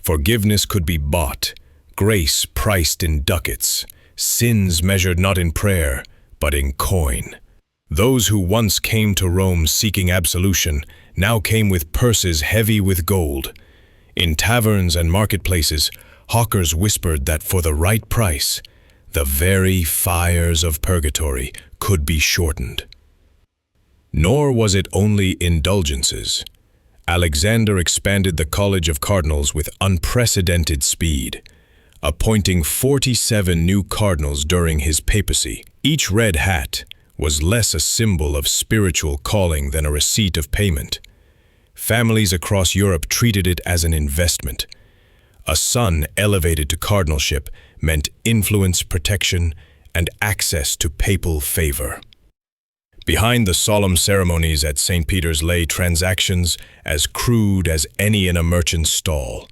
Forgiveness could be bought, grace priced in ducats, sins measured not in prayer, but in coin. Those who once came to Rome seeking absolution now came with purses heavy with gold. In taverns and marketplaces, hawkers whispered that for the right price, the very fires of purgatory could be shortened. Nor was it only indulgences. Alexander expanded the College of Cardinals with unprecedented speed, appointing 47 new cardinals during his papacy. Each red hat was less a symbol of spiritual calling than a receipt of payment. Families across Europe treated it as an investment. A son elevated to cardinalship meant influence, protection, and access to papal favor. Behind the solemn ceremonies at St. Peter's lay transactions as crude as any in a merchant's stall.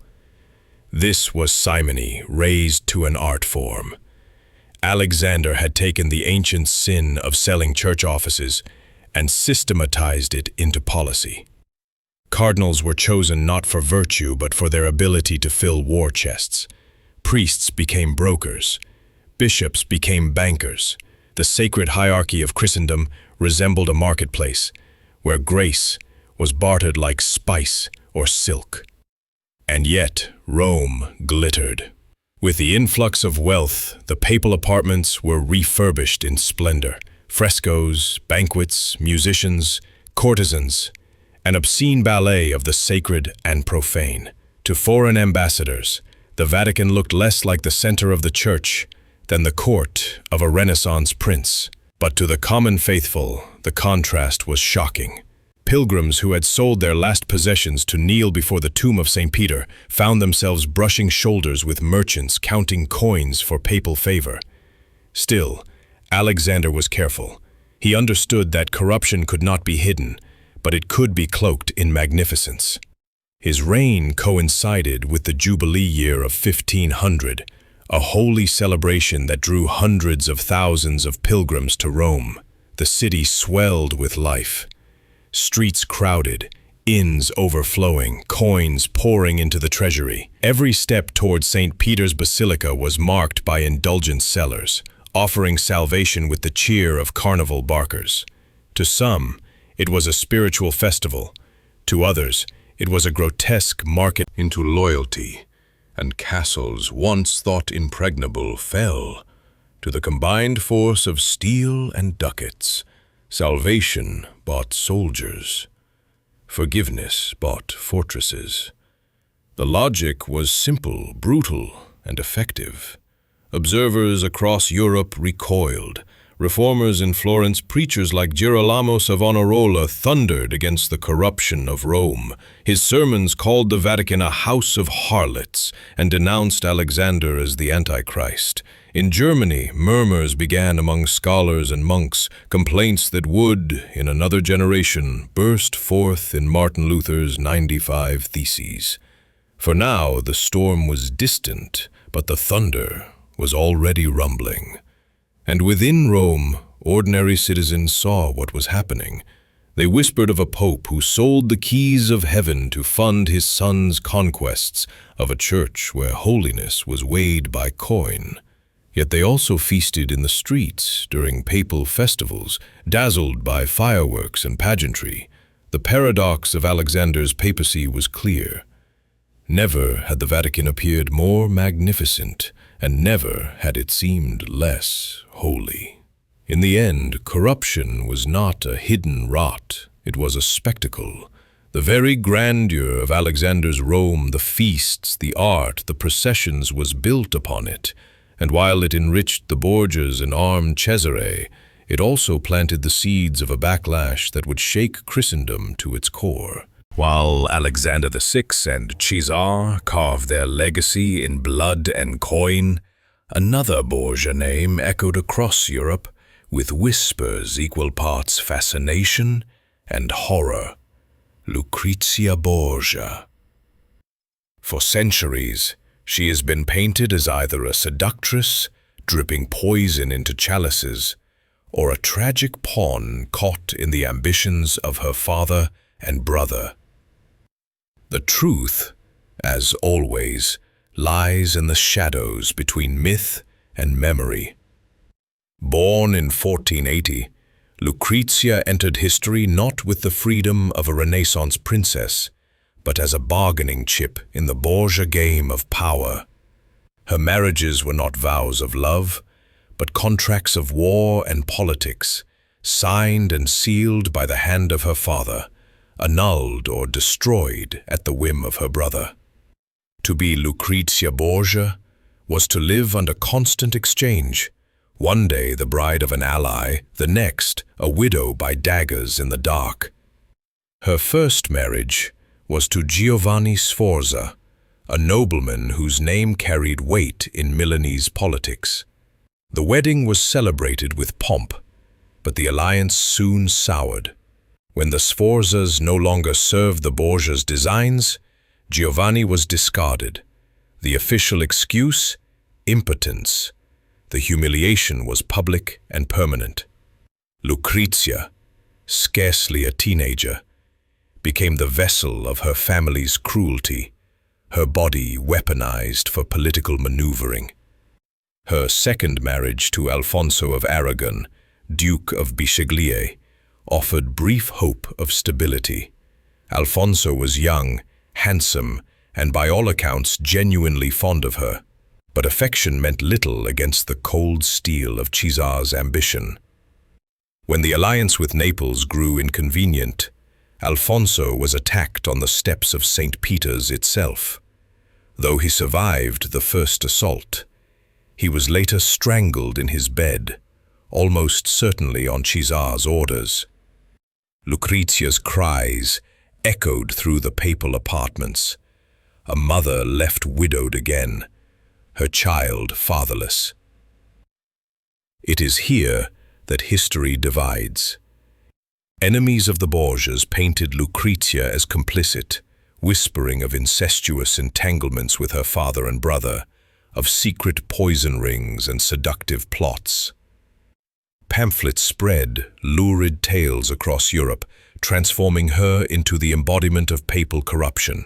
This was simony raised to an art form. Alexander had taken the ancient sin of selling church offices and systematized it into policy. Cardinals were chosen not for virtue but for their ability to fill war chests. Priests became brokers. Bishops became bankers. The sacred hierarchy of Christendom resembled a marketplace, where grace was bartered like spice or silk. And yet Rome glittered. With the influx of wealth, the papal apartments were refurbished in splendor. Frescoes, banquets, musicians, courtesans, an obscene ballet of the sacred and profane. To foreign ambassadors, the Vatican looked less like the center of the church than the court of a Renaissance prince. But to the common faithful, the contrast was shocking. Pilgrims who had sold their last possessions to kneel before the tomb of St. Peter found themselves brushing shoulders with merchants counting coins for papal favor. Still, Alexander was careful. He understood that corruption could not be hidden, but it could be cloaked in magnificence. His reign coincided with the Jubilee year of 1500, a holy celebration that drew hundreds of thousands of pilgrims to Rome. The city swelled with life. Streets crowded, inns overflowing, coins pouring into the treasury. Every step toward St. Peter's Basilica was marked by indulgent sellers, offering salvation with the cheer of carnival barkers. To some, it was a spiritual festival. To others, it was a grotesque market into loyalty, and castles once thought impregnable fell to the combined force of steel and ducats. Salvation bought soldiers. Forgiveness bought fortresses. The logic was simple, brutal, and effective. Observers across Europe recoiled. Reformers in Florence, preachers like Girolamo Savonarola, thundered against the corruption of Rome. His sermons called the Vatican a house of harlots and denounced Alexander as the Antichrist. In Germany, murmurs began among scholars and monks, complaints that would, in another generation, burst forth in Martin Luther's 95 Theses. For now, the storm was distant, but the thunder was already rumbling. And within Rome, ordinary citizens saw what was happening. They whispered of a pope who sold the keys of heaven to fund his son's conquests, of a church where holiness was weighed by coin. Yet they also feasted in the streets during papal festivals, dazzled by fireworks and pageantry. The paradox of Alexander's papacy was clear. Never had the Vatican appeared more magnificent, and never had it seemed less holy. In the end, corruption was not a hidden rot, it was a spectacle. The very grandeur of Alexander's Rome, the feasts, the art, the processions was built upon it. And while it enriched the Borgias and armed Cesare, it also planted the seeds of a backlash that would shake Christendom to its core. While Alexander VI and Caesar carved their legacy in blood and coin, another Borgia name echoed across Europe with whispers equal parts fascination and horror: Lucrezia Borgia. For centuries, she has been painted as either a seductress, dripping poison into chalices, or a tragic pawn caught in the ambitions of her father and brother. The truth, as always, lies in the shadows between myth and memory. Born in 1480, Lucrezia entered history not with the freedom of a Renaissance princess, but as a bargaining chip in the Borgia game of power. Her marriages were not vows of love, but contracts of war and politics, signed and sealed by the hand of her father, annulled or destroyed at the whim of her brother. To be Lucrezia Borgia was to live under constant exchange, one day the bride of an ally, the next a widow by daggers in the dark. Her first marriage was to Giovanni Sforza, a nobleman whose name carried weight in Milanese politics. The wedding was celebrated with pomp, but the alliance soon soured. When the Sforzas no longer served the Borgias' designs, Giovanni was discarded. The official excuse? Impotence. The humiliation was public and permanent. Lucrezia, scarcely a teenager, became the vessel of her family's cruelty, her body weaponized for political maneuvering. Her second marriage to Alfonso of Aragon, Duke of Bisceglie, offered brief hope of stability. Alfonso was young, handsome, and by all accounts genuinely fond of her. But affection meant little against the cold steel of Caesar's ambition. When the alliance with Naples grew inconvenient, Alfonso was attacked on the steps of St. Peter's itself. Though he survived the first assault, he was later strangled in his bed, almost certainly on Caesar's orders. Lucrezia's cries echoed through the papal apartments, a mother left widowed again, her child fatherless. It is here that history divides. Enemies of the Borgias painted Lucrezia as complicit, whispering of incestuous entanglements with her father and brother, of secret poison rings and seductive plots. Pamphlets spread lurid tales across Europe, transforming her into the embodiment of papal corruption.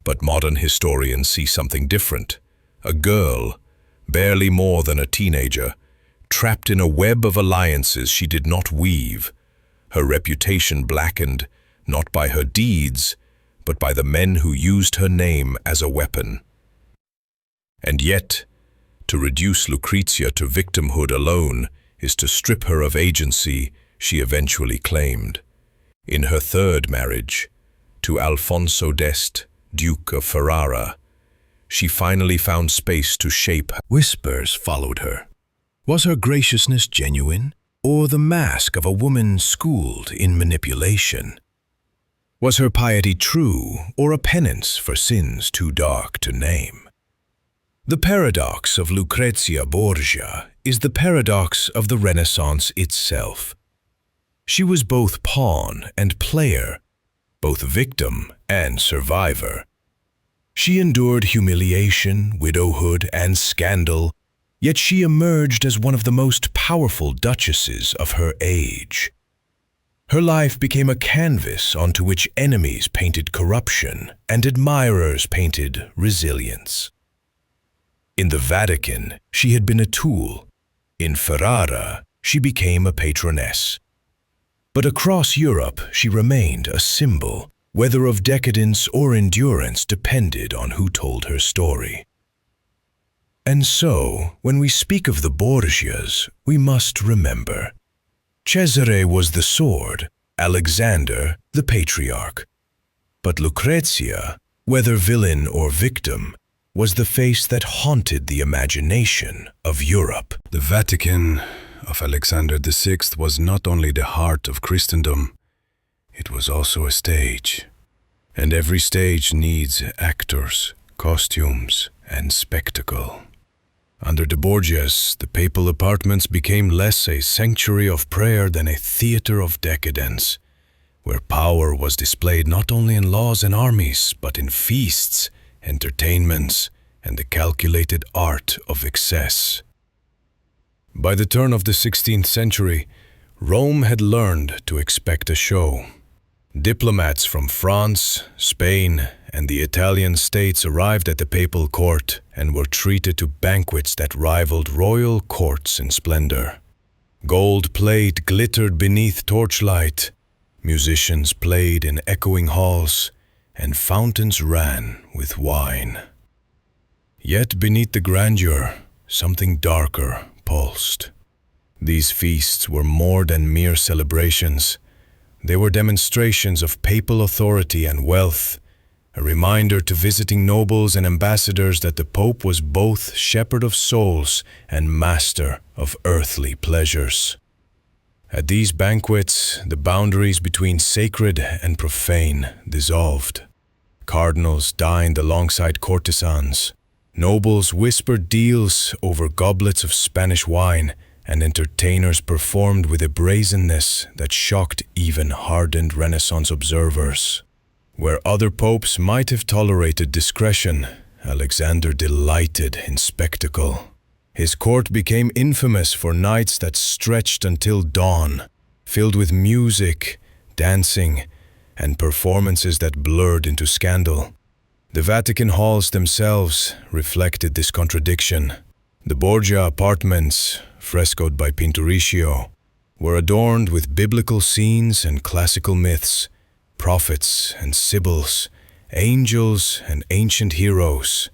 But modern historians see something different. A girl, barely more than a teenager, trapped in a web of alliances she did not weave, her reputation blackened not by her deeds, but by the men who used her name as a weapon. And yet, to reduce Lucrezia to victimhood alone is to strip her of agency she eventually claimed. In her third marriage, to Alfonso d'Este, Duke of Ferrara, she finally found space to shape. Whispers followed her. Was her graciousness genuine, or the mask of a woman schooled in manipulation? Was her piety true, or a penance for sins too dark to name? The paradox of Lucrezia Borgia is the paradox of the Renaissance itself. She was both pawn and player, both victim and survivor. She endured humiliation, widowhood, and scandal, yet she emerged as one of the most powerful duchesses of her age. Her life became a canvas onto which enemies painted corruption and admirers painted resilience. In the Vatican, she had been a tool. In Ferrara, she became a patroness. But across Europe, she remained a symbol, whether of decadence or endurance depended on who told her story. And so, when we speak of the Borgias, we must remember. Cesare was the sword, Alexander the patriarch. But Lucrezia, whether villain or victim, was the face that haunted the imagination of Europe. The Vatican of Alexander VI was not only the heart of Christendom, it was also a stage. And every stage needs actors, costumes, and spectacle. Under the Borgias, the papal apartments became less a sanctuary of prayer than a theater of decadence, where power was displayed not only in laws and armies, but in feasts, entertainments, and the calculated art of excess. By the turn of the 16th century, Rome had learned to expect a show. Diplomats from France, Spain, and the Italian states arrived at the papal court and were treated to banquets that rivaled royal courts in splendor. Gold plate glittered beneath torchlight, musicians played in echoing halls, and fountains ran with wine. Yet beneath the grandeur, something darker pulsed. These feasts were more than mere celebrations. They were demonstrations of papal authority and wealth, a reminder to visiting nobles and ambassadors that the Pope was both shepherd of souls and master of earthly pleasures. At these banquets, the boundaries between sacred and profane dissolved. Cardinals dined alongside courtesans. Nobles whispered deals over goblets of Spanish wine, and entertainers performed with a brazenness that shocked even hardened Renaissance observers. Where other popes might have tolerated discretion, Alexander delighted in spectacle. His court became infamous for nights that stretched until dawn, filled with music, dancing, and performances that blurred into scandal. The Vatican halls themselves reflected this contradiction. The Borgia apartments, frescoed by Pinturicchio, were adorned with biblical scenes and classical myths, prophets and sibyls, angels and ancient heroes.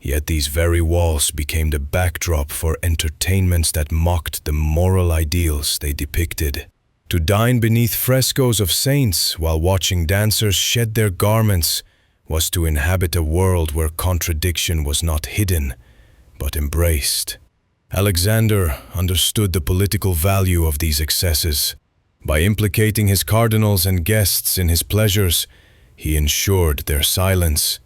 Yet these very walls became the backdrop for entertainments that mocked the moral ideals they depicted. To dine beneath frescoes of saints while watching dancers shed their garments was to inhabit a world where contradiction was not hidden, but embraced. Alexander understood the political value of these excesses. By implicating his cardinals and guests in his pleasures, he ensured their silence.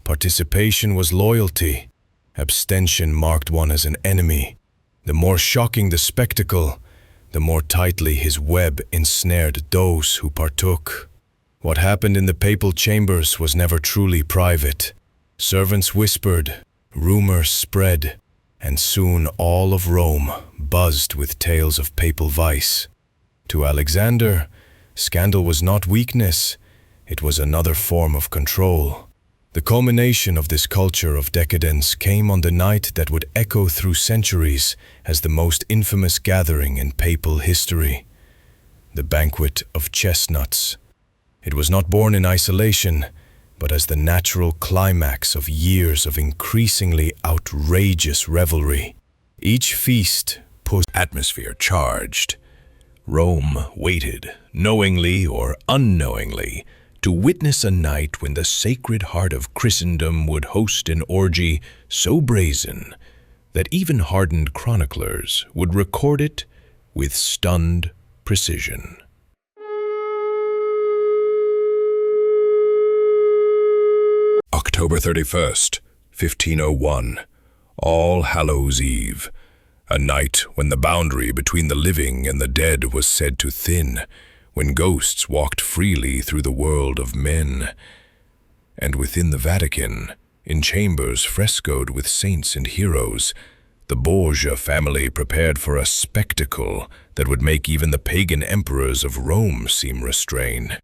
Participation was loyalty. Abstention marked one as an enemy. The more shocking the spectacle, the more tightly his web ensnared those who partook. What happened in the papal chambers was never truly private. Servants whispered, rumors spread, and soon all of Rome buzzed with tales of papal vice. To Alexander, scandal was not weakness, it was another form of control. The culmination of this culture of decadence came on the night that would echo through centuries as the most infamous gathering in papal history, the Banquet of Chestnuts. It was not born in isolation, but as the natural climax of years of increasingly outrageous revelry. Each feast posed atmosphere charged. Rome waited, knowingly or unknowingly, to witness a night when the Sacred Heart of Christendom would host an orgy so brazen that even hardened chroniclers would record it with stunned precision. October 31st, 1501, All Hallows Eve, a night when the boundary between the living and the dead was said to thin, when ghosts walked freely through the world of men. And within the Vatican, in chambers frescoed with saints and heroes, the Borgia family prepared for a spectacle that would make even the pagan emperors of Rome seem restrained.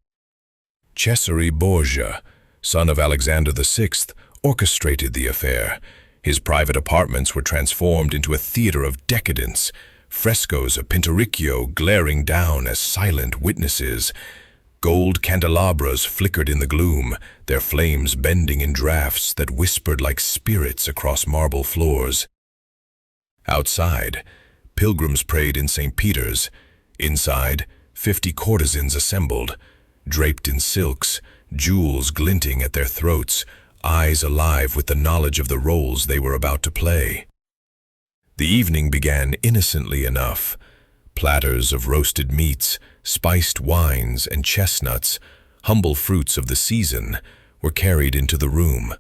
Cesare Borgia, son of Alexander VI, orchestrated the affair. His private apartments were transformed into a theater of decadence, frescoes of Pinturicchio glaring down as silent witnesses. Gold candelabras flickered in the gloom, their flames bending in drafts that whispered like spirits across marble floors. Outside, pilgrims prayed in St. Peter's. Inside, 50 courtesans assembled, draped in silks, jewels glinting at their throats, eyes alive with the knowledge of the roles they were about to play. The evening began innocently enough. Platters of roasted meats, spiced wines, and chestnuts, humble fruits of the season, were carried into the room.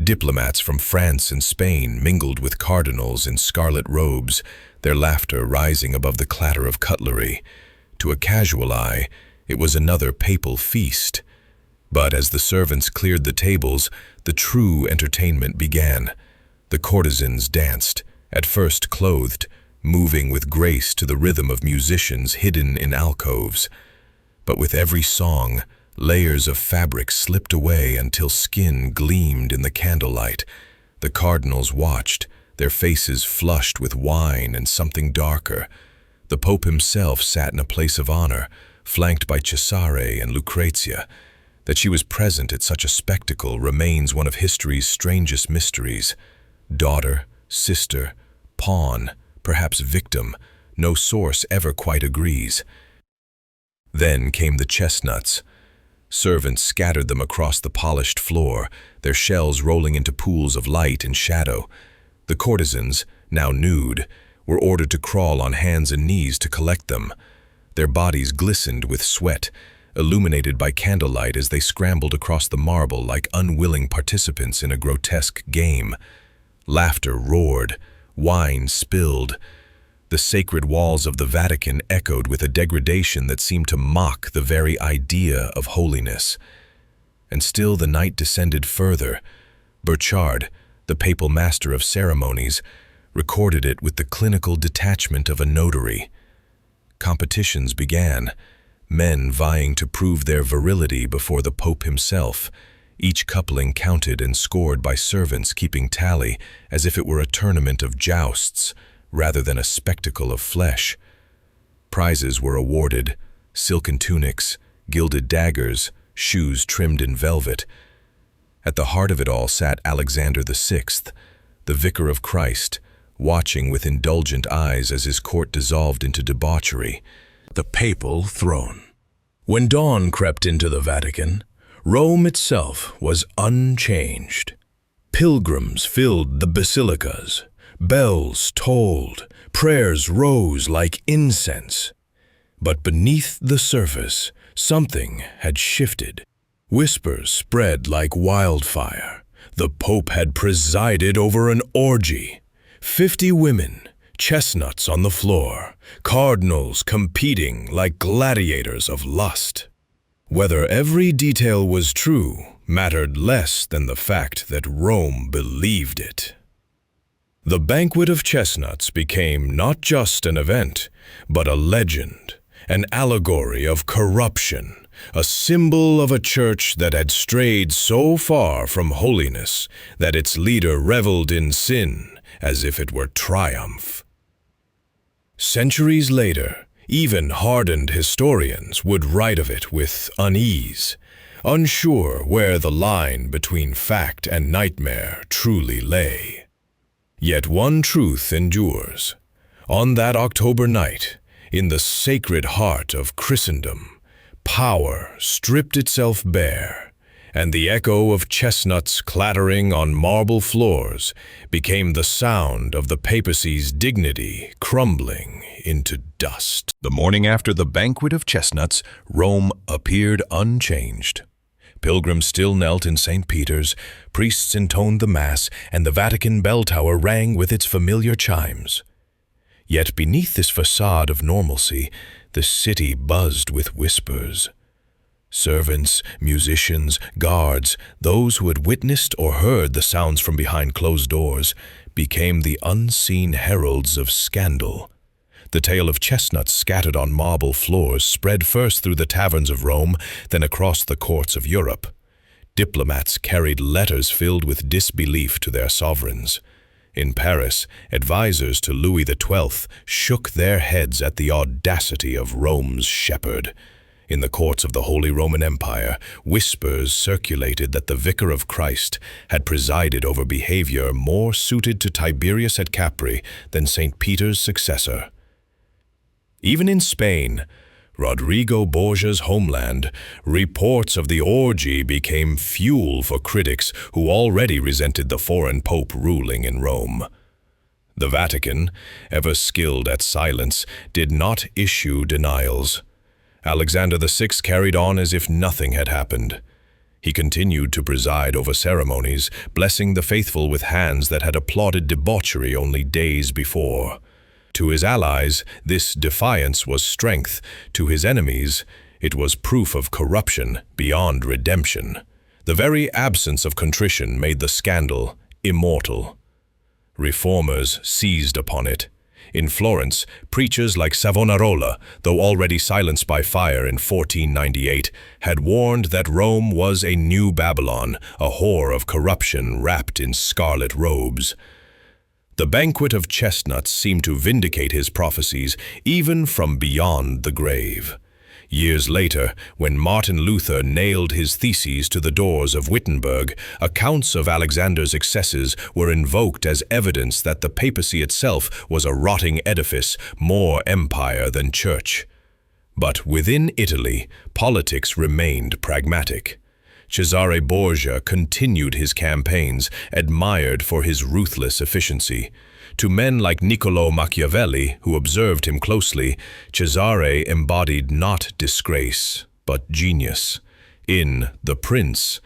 Diplomats from France and Spain mingled with cardinals in scarlet robes, their laughter rising above the clatter of cutlery. To a casual eye, it was another papal feast. But as the servants cleared the tables, the true entertainment began. The courtesans danced, at first clothed, moving with grace to the rhythm of musicians hidden in alcoves. But with every song, layers of fabric slipped away until skin gleamed in the candlelight. The cardinals watched, their faces flushed with wine and something darker. The Pope himself sat in a place of honor, flanked by Cesare and Lucrezia. That she was present at such a spectacle remains one of history's strangest mysteries. Daughter, sister, pawn, perhaps victim, no source ever quite agrees. Then came the chestnuts. Servants scattered them across the polished floor, their shells rolling into pools of light and shadow. The courtesans, now nude, were ordered to crawl on hands and knees to collect them. Their bodies glistened with sweat, illuminated by candlelight as they scrambled across the marble like unwilling participants in a grotesque game. Laughter roared, wine spilled. The sacred walls of the Vatican echoed with a degradation that seemed to mock the very idea of holiness. And still the night descended further. Burchard, the papal master of ceremonies, recorded it with the clinical detachment of a notary. Competitions began, men vying to prove their virility before the Pope himself, each coupling counted and scored by servants keeping tally as if it were a tournament of jousts rather than a spectacle of flesh. Prizes were awarded, silken tunics, gilded daggers, shoes trimmed in velvet. At the heart of it all sat Alexander VI, the vicar of Christ, watching with indulgent eyes as his court dissolved into debauchery. The papal throne. When dawn crept into the Vatican, Rome itself was unchanged. Pilgrims filled the basilicas, bells tolled, prayers rose like incense. But beneath the surface, something had shifted. Whispers spread like wildfire. The Pope had presided over an orgy. 50 women, chestnuts on the floor, cardinals competing like gladiators of lust. Whether every detail was true mattered less than the fact that Rome believed it. The banquet of chestnuts became not just an event, but a legend, an allegory of corruption, a symbol of a church that had strayed so far from holiness that its leader reveled in sin as if it were triumph. Centuries later, even hardened historians would write of it with unease, unsure where the line between fact and nightmare truly lay. Yet one truth endures. On that October night, in the sacred heart of Christendom, power stripped itself bare, and the echo of chestnuts clattering on marble floors became the sound of the papacy's dignity crumbling into dust. The morning after the banquet of chestnuts, Rome appeared unchanged. Pilgrims still knelt in St. Peter's, priests intoned the Mass, and the Vatican bell tower rang with its familiar chimes. Yet beneath this facade of normalcy, the city buzzed with whispers. Servants, musicians, guards, those who had witnessed or heard the sounds from behind closed doors, became the unseen heralds of scandal. The tale of chestnuts scattered on marble floors spread first through the taverns of Rome, then across the courts of Europe. Diplomats carried letters filled with disbelief to their sovereigns. In Paris, advisors to Louis XII shook their heads at the audacity of Rome's shepherd. In the courts of the Holy Roman Empire, whispers circulated that the Vicar of Christ had presided over behavior more suited to Tiberius at Capri than St. Peter's successor. Even in Spain, Rodrigo Borgia's homeland, reports of the orgy became fuel for critics who already resented the foreign pope ruling in Rome. The Vatican, ever skilled at silence, did not issue denials. Alexander VI carried on as if nothing had happened. He continued to preside over ceremonies, blessing the faithful with hands that had applauded debauchery only days before. To his allies, this defiance was strength. To his enemies, it was proof of corruption beyond redemption. The very absence of contrition made the scandal immortal. Reformers seized upon it. In Florence, preachers like Savonarola, though already silenced by fire in 1498, had warned that Rome was a new Babylon, a whore of corruption wrapped in scarlet robes. The banquet of chestnuts seemed to vindicate his prophecies even from beyond the grave. Years later, when Martin Luther nailed his theses to the doors of Wittenberg, accounts of Alexander's excesses were invoked as evidence that the papacy itself was a rotting edifice, more empire than church. But within Italy, politics remained pragmatic. Cesare Borgia continued his campaigns, admired for his ruthless efficiency. To men like Niccolò Machiavelli, who observed him closely, Cesare embodied not disgrace, but genius. In The Prince,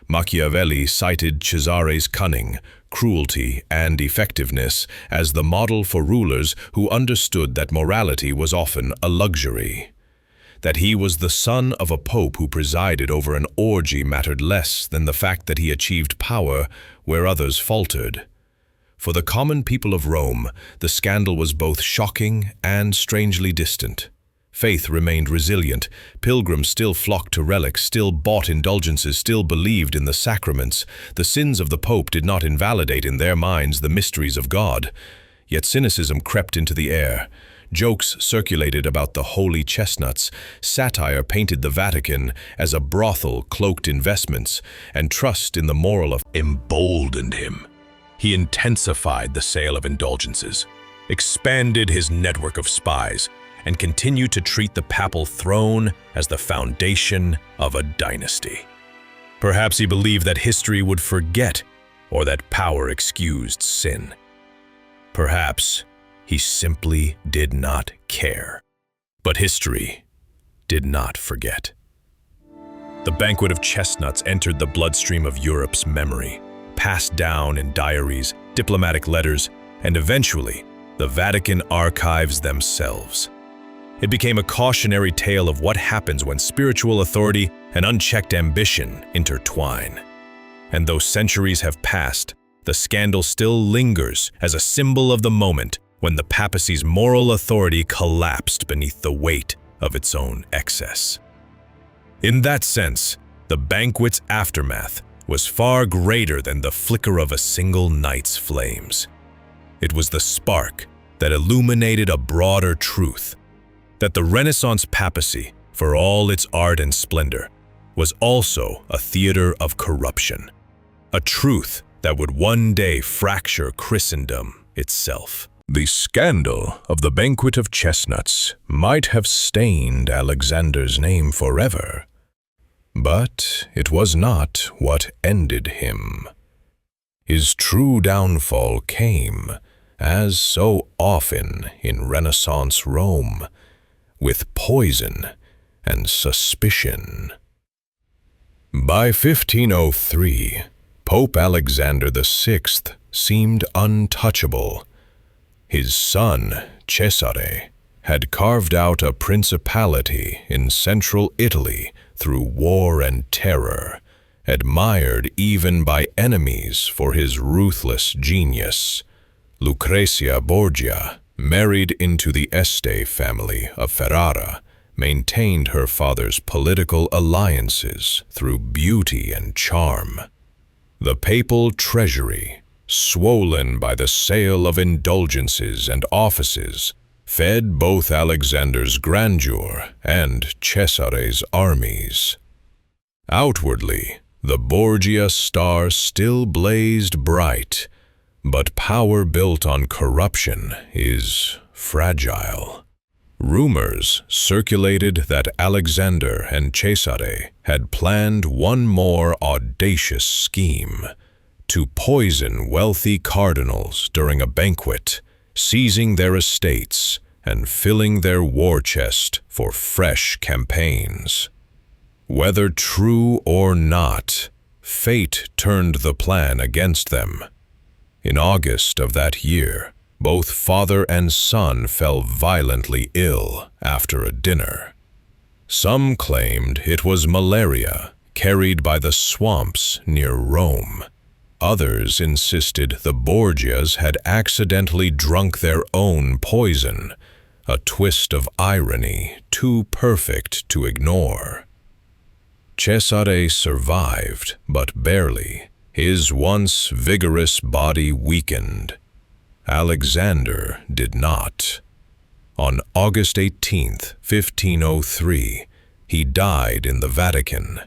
Machiavelli cited Cesare's cunning, cruelty, and effectiveness as the model for rulers who understood that morality was often a luxury. That he was the son of a pope who presided over an orgy mattered less than the fact that he achieved power where others faltered. For the common people of Rome, the scandal was both shocking and strangely distant. Faith remained resilient. Pilgrims still flocked to relics, still bought indulgences, still believed in the sacraments. The sins of the Pope did not invalidate in their minds the mysteries of God. Yet cynicism crept into the air. Jokes circulated about the holy chestnuts, satire painted the Vatican as a brothel cloaked in vestments, and trust in the moral of emboldened him. He intensified the sale of indulgences, expanded his network of spies, and continued to treat the papal throne as the foundation of a dynasty. Perhaps he believed that history would forget, or that power excused sin. Perhaps he simply did not care. But history did not forget. The banquet of chestnuts entered the bloodstream of Europe's memory, passed down in diaries, diplomatic letters, and eventually, the Vatican archives themselves. It became a cautionary tale of what happens when spiritual authority and unchecked ambition intertwine. And though centuries have passed, the scandal still lingers as a symbol of the moment when the papacy's moral authority collapsed beneath the weight of its own excess. In that sense, the banquet's aftermath was far greater than the flicker of a single night's flames. It was the spark that illuminated a broader truth, that the Renaissance papacy, for all its art and splendor, was also a theater of corruption, a truth that would one day fracture Christendom itself. The scandal of the banquet of chestnuts might have stained Alexander's name forever, but it was not what ended him. His true downfall came, as so often in Renaissance Rome, with poison and suspicion. By 1503, Pope Alexander VI seemed untouchable. His son, Cesare, had carved out a principality in central Italy through war and terror, admired even by enemies for his ruthless genius. Lucrezia Borgia, married into the Este family of Ferrara, maintained her father's political alliances through beauty and charm. The papal treasury, swollen by the sale of indulgences and offices, fed both Alexander's grandeur and Cesare's armies. Outwardly, the Borgia star still blazed bright, but power built on corruption is fragile. Rumors circulated that Alexander and Cesare had planned one more audacious scheme: to poison wealthy cardinals during a banquet, seizing their estates and filling their war chest for fresh campaigns. Whether true or not, fate turned the plan against them. In August of that year, both father and son fell violently ill after a dinner. Some claimed it was malaria carried by the swamps near Rome. Others insisted the Borgias had accidentally drunk their own poison, a twist of irony too perfect to ignore. Cesare survived, but barely. His once vigorous body weakened. Alexander did not. On August 18, 1503, he died in the Vatican,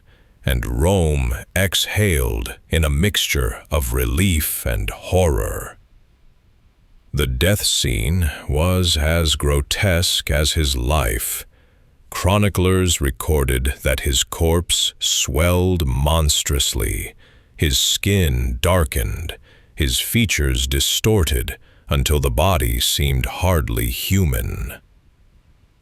and Rome exhaled in a mixture of relief and horror. The death scene was as grotesque as his life. Chroniclers recorded that his corpse swelled monstrously, his skin darkened, his features distorted until the body seemed hardly human.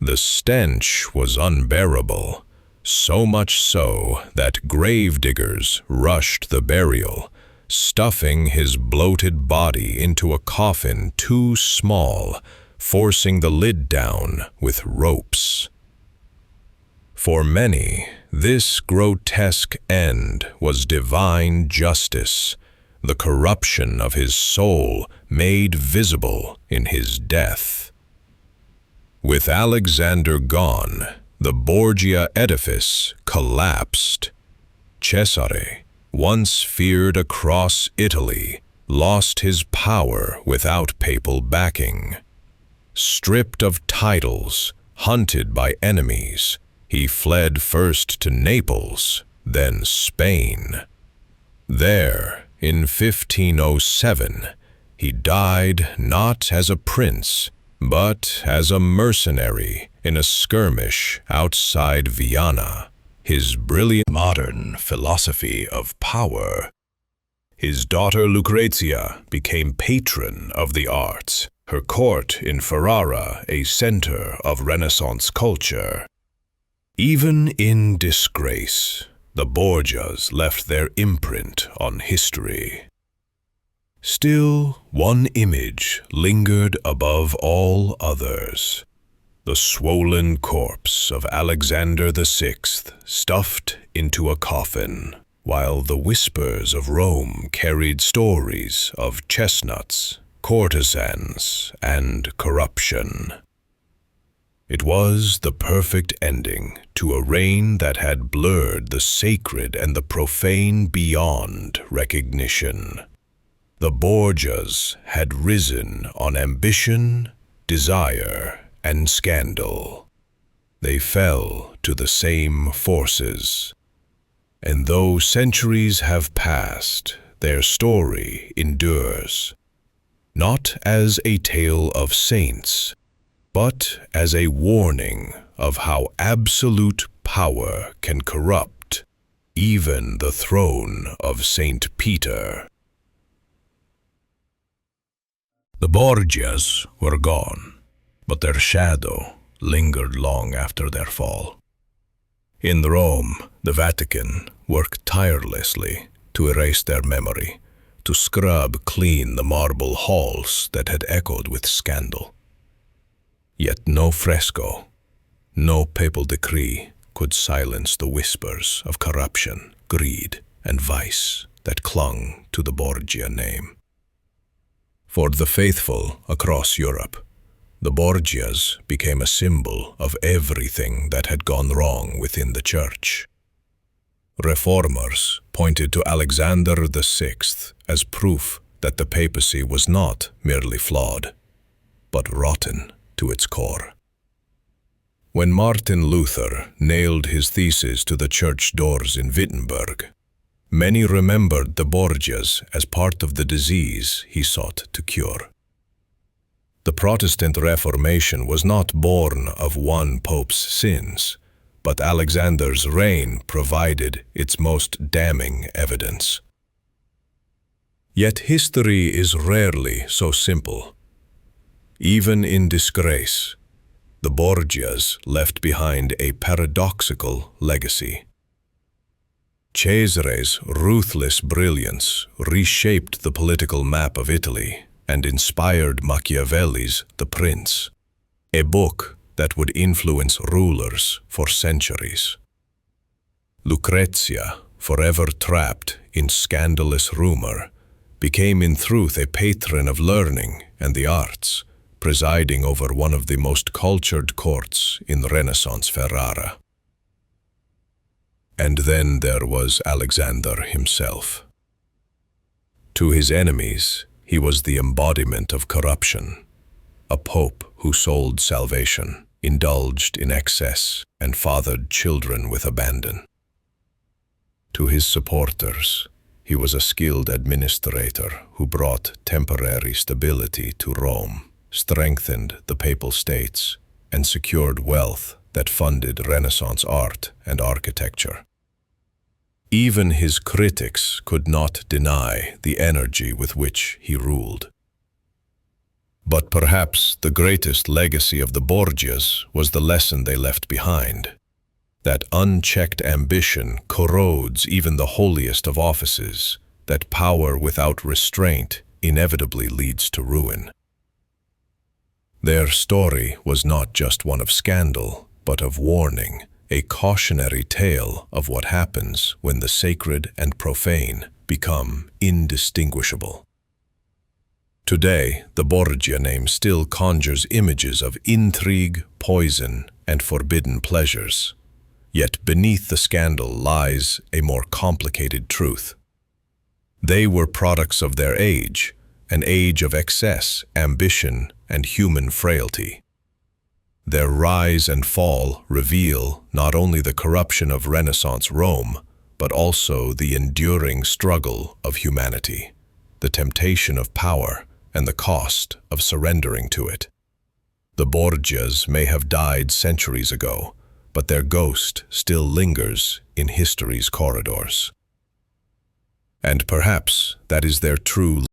The stench was unbearable, so much so that gravediggers rushed the burial, stuffing his bloated body into a coffin too small, forcing the lid down with ropes. For many, this grotesque end was divine justice, the corruption of his soul made visible in his death. With Alexander gone, the Borgia edifice collapsed. Cesare, once feared across Italy, lost his power without papal backing. stripped of titles, hunted by enemies, he fled first to Naples, then Spain. There, in 1507, he died not as a prince, but as a mercenary in a skirmish outside Vienna. His brilliant modern philosophy of power. His daughter Lucrezia became patron of the arts, her court in Ferrara a center of Renaissance culture. Even in disgrace, the Borgias left their imprint on history. Still, one image lingered above all others. The swollen corpse of Alexander VI stuffed into a coffin, while the whispers of Rome carried stories of chestnuts, courtesans, and corruption. It was the perfect ending to a reign that had blurred the sacred and the profane beyond recognition. The Borgias had risen on ambition, desire, and scandal. They fell to the same forces. And though centuries have passed, their story endures, not as a tale of saints, but as a warning of how absolute power can corrupt even the throne of Saint Peter. The Borgias were gone, but their shadow lingered long after their fall. In Rome, the Vatican worked tirelessly to erase their memory, to scrub clean the marble halls that had echoed with scandal. Yet no fresco, no papal decree could silence the whispers of corruption, greed, and vice that clung to the Borgia name. For the faithful across Europe, the Borgias became a symbol of everything that had gone wrong within the Church. Reformers pointed to Alexander VI as proof that the papacy was not merely flawed, but rotten to its core. When Martin Luther nailed his thesis to the church doors in Wittenberg, many remembered the Borgias as part of the disease he sought to cure. The Protestant Reformation was not born of one pope's sins, but Alexander's reign provided its most damning evidence. Yet history is rarely so simple. Even in disgrace, the Borgias left behind a paradoxical legacy. Cesare's ruthless brilliance reshaped the political map of Italy and inspired Machiavelli's The Prince, a book that would influence rulers for centuries. Lucrezia, forever trapped in scandalous rumor, became in truth a patron of learning and the arts, presiding over one of the most cultured courts in Renaissance Ferrara. And then there was Alexander himself. To his enemies, he was the embodiment of corruption, a pope who sold salvation, indulged in excess, and fathered children with abandon. To his supporters, he was a skilled administrator who brought temporary stability to Rome, strengthened the papal states, and secured wealth that funded Renaissance art and architecture. Even his critics could not deny the energy with which he ruled. But perhaps the greatest legacy of the Borgias was the lesson they left behind, that unchecked ambition corrodes even the holiest of offices, that power without restraint inevitably leads to ruin. Their story was not just one of scandal, but of warning, a cautionary tale of what happens when the sacred and profane become indistinguishable. Today, the Borgia name still conjures images of intrigue, poison, and forbidden pleasures. Yet beneath the scandal lies a more complicated truth. They were products of their age, an age of excess, ambition, and human frailty. Their rise and fall reveal not only the corruption of Renaissance Rome, but also the enduring struggle of humanity, the temptation of power, and the cost of surrendering to it. The Borgias may have died centuries ago, but their ghost still lingers in history's corridors. And perhaps that is their true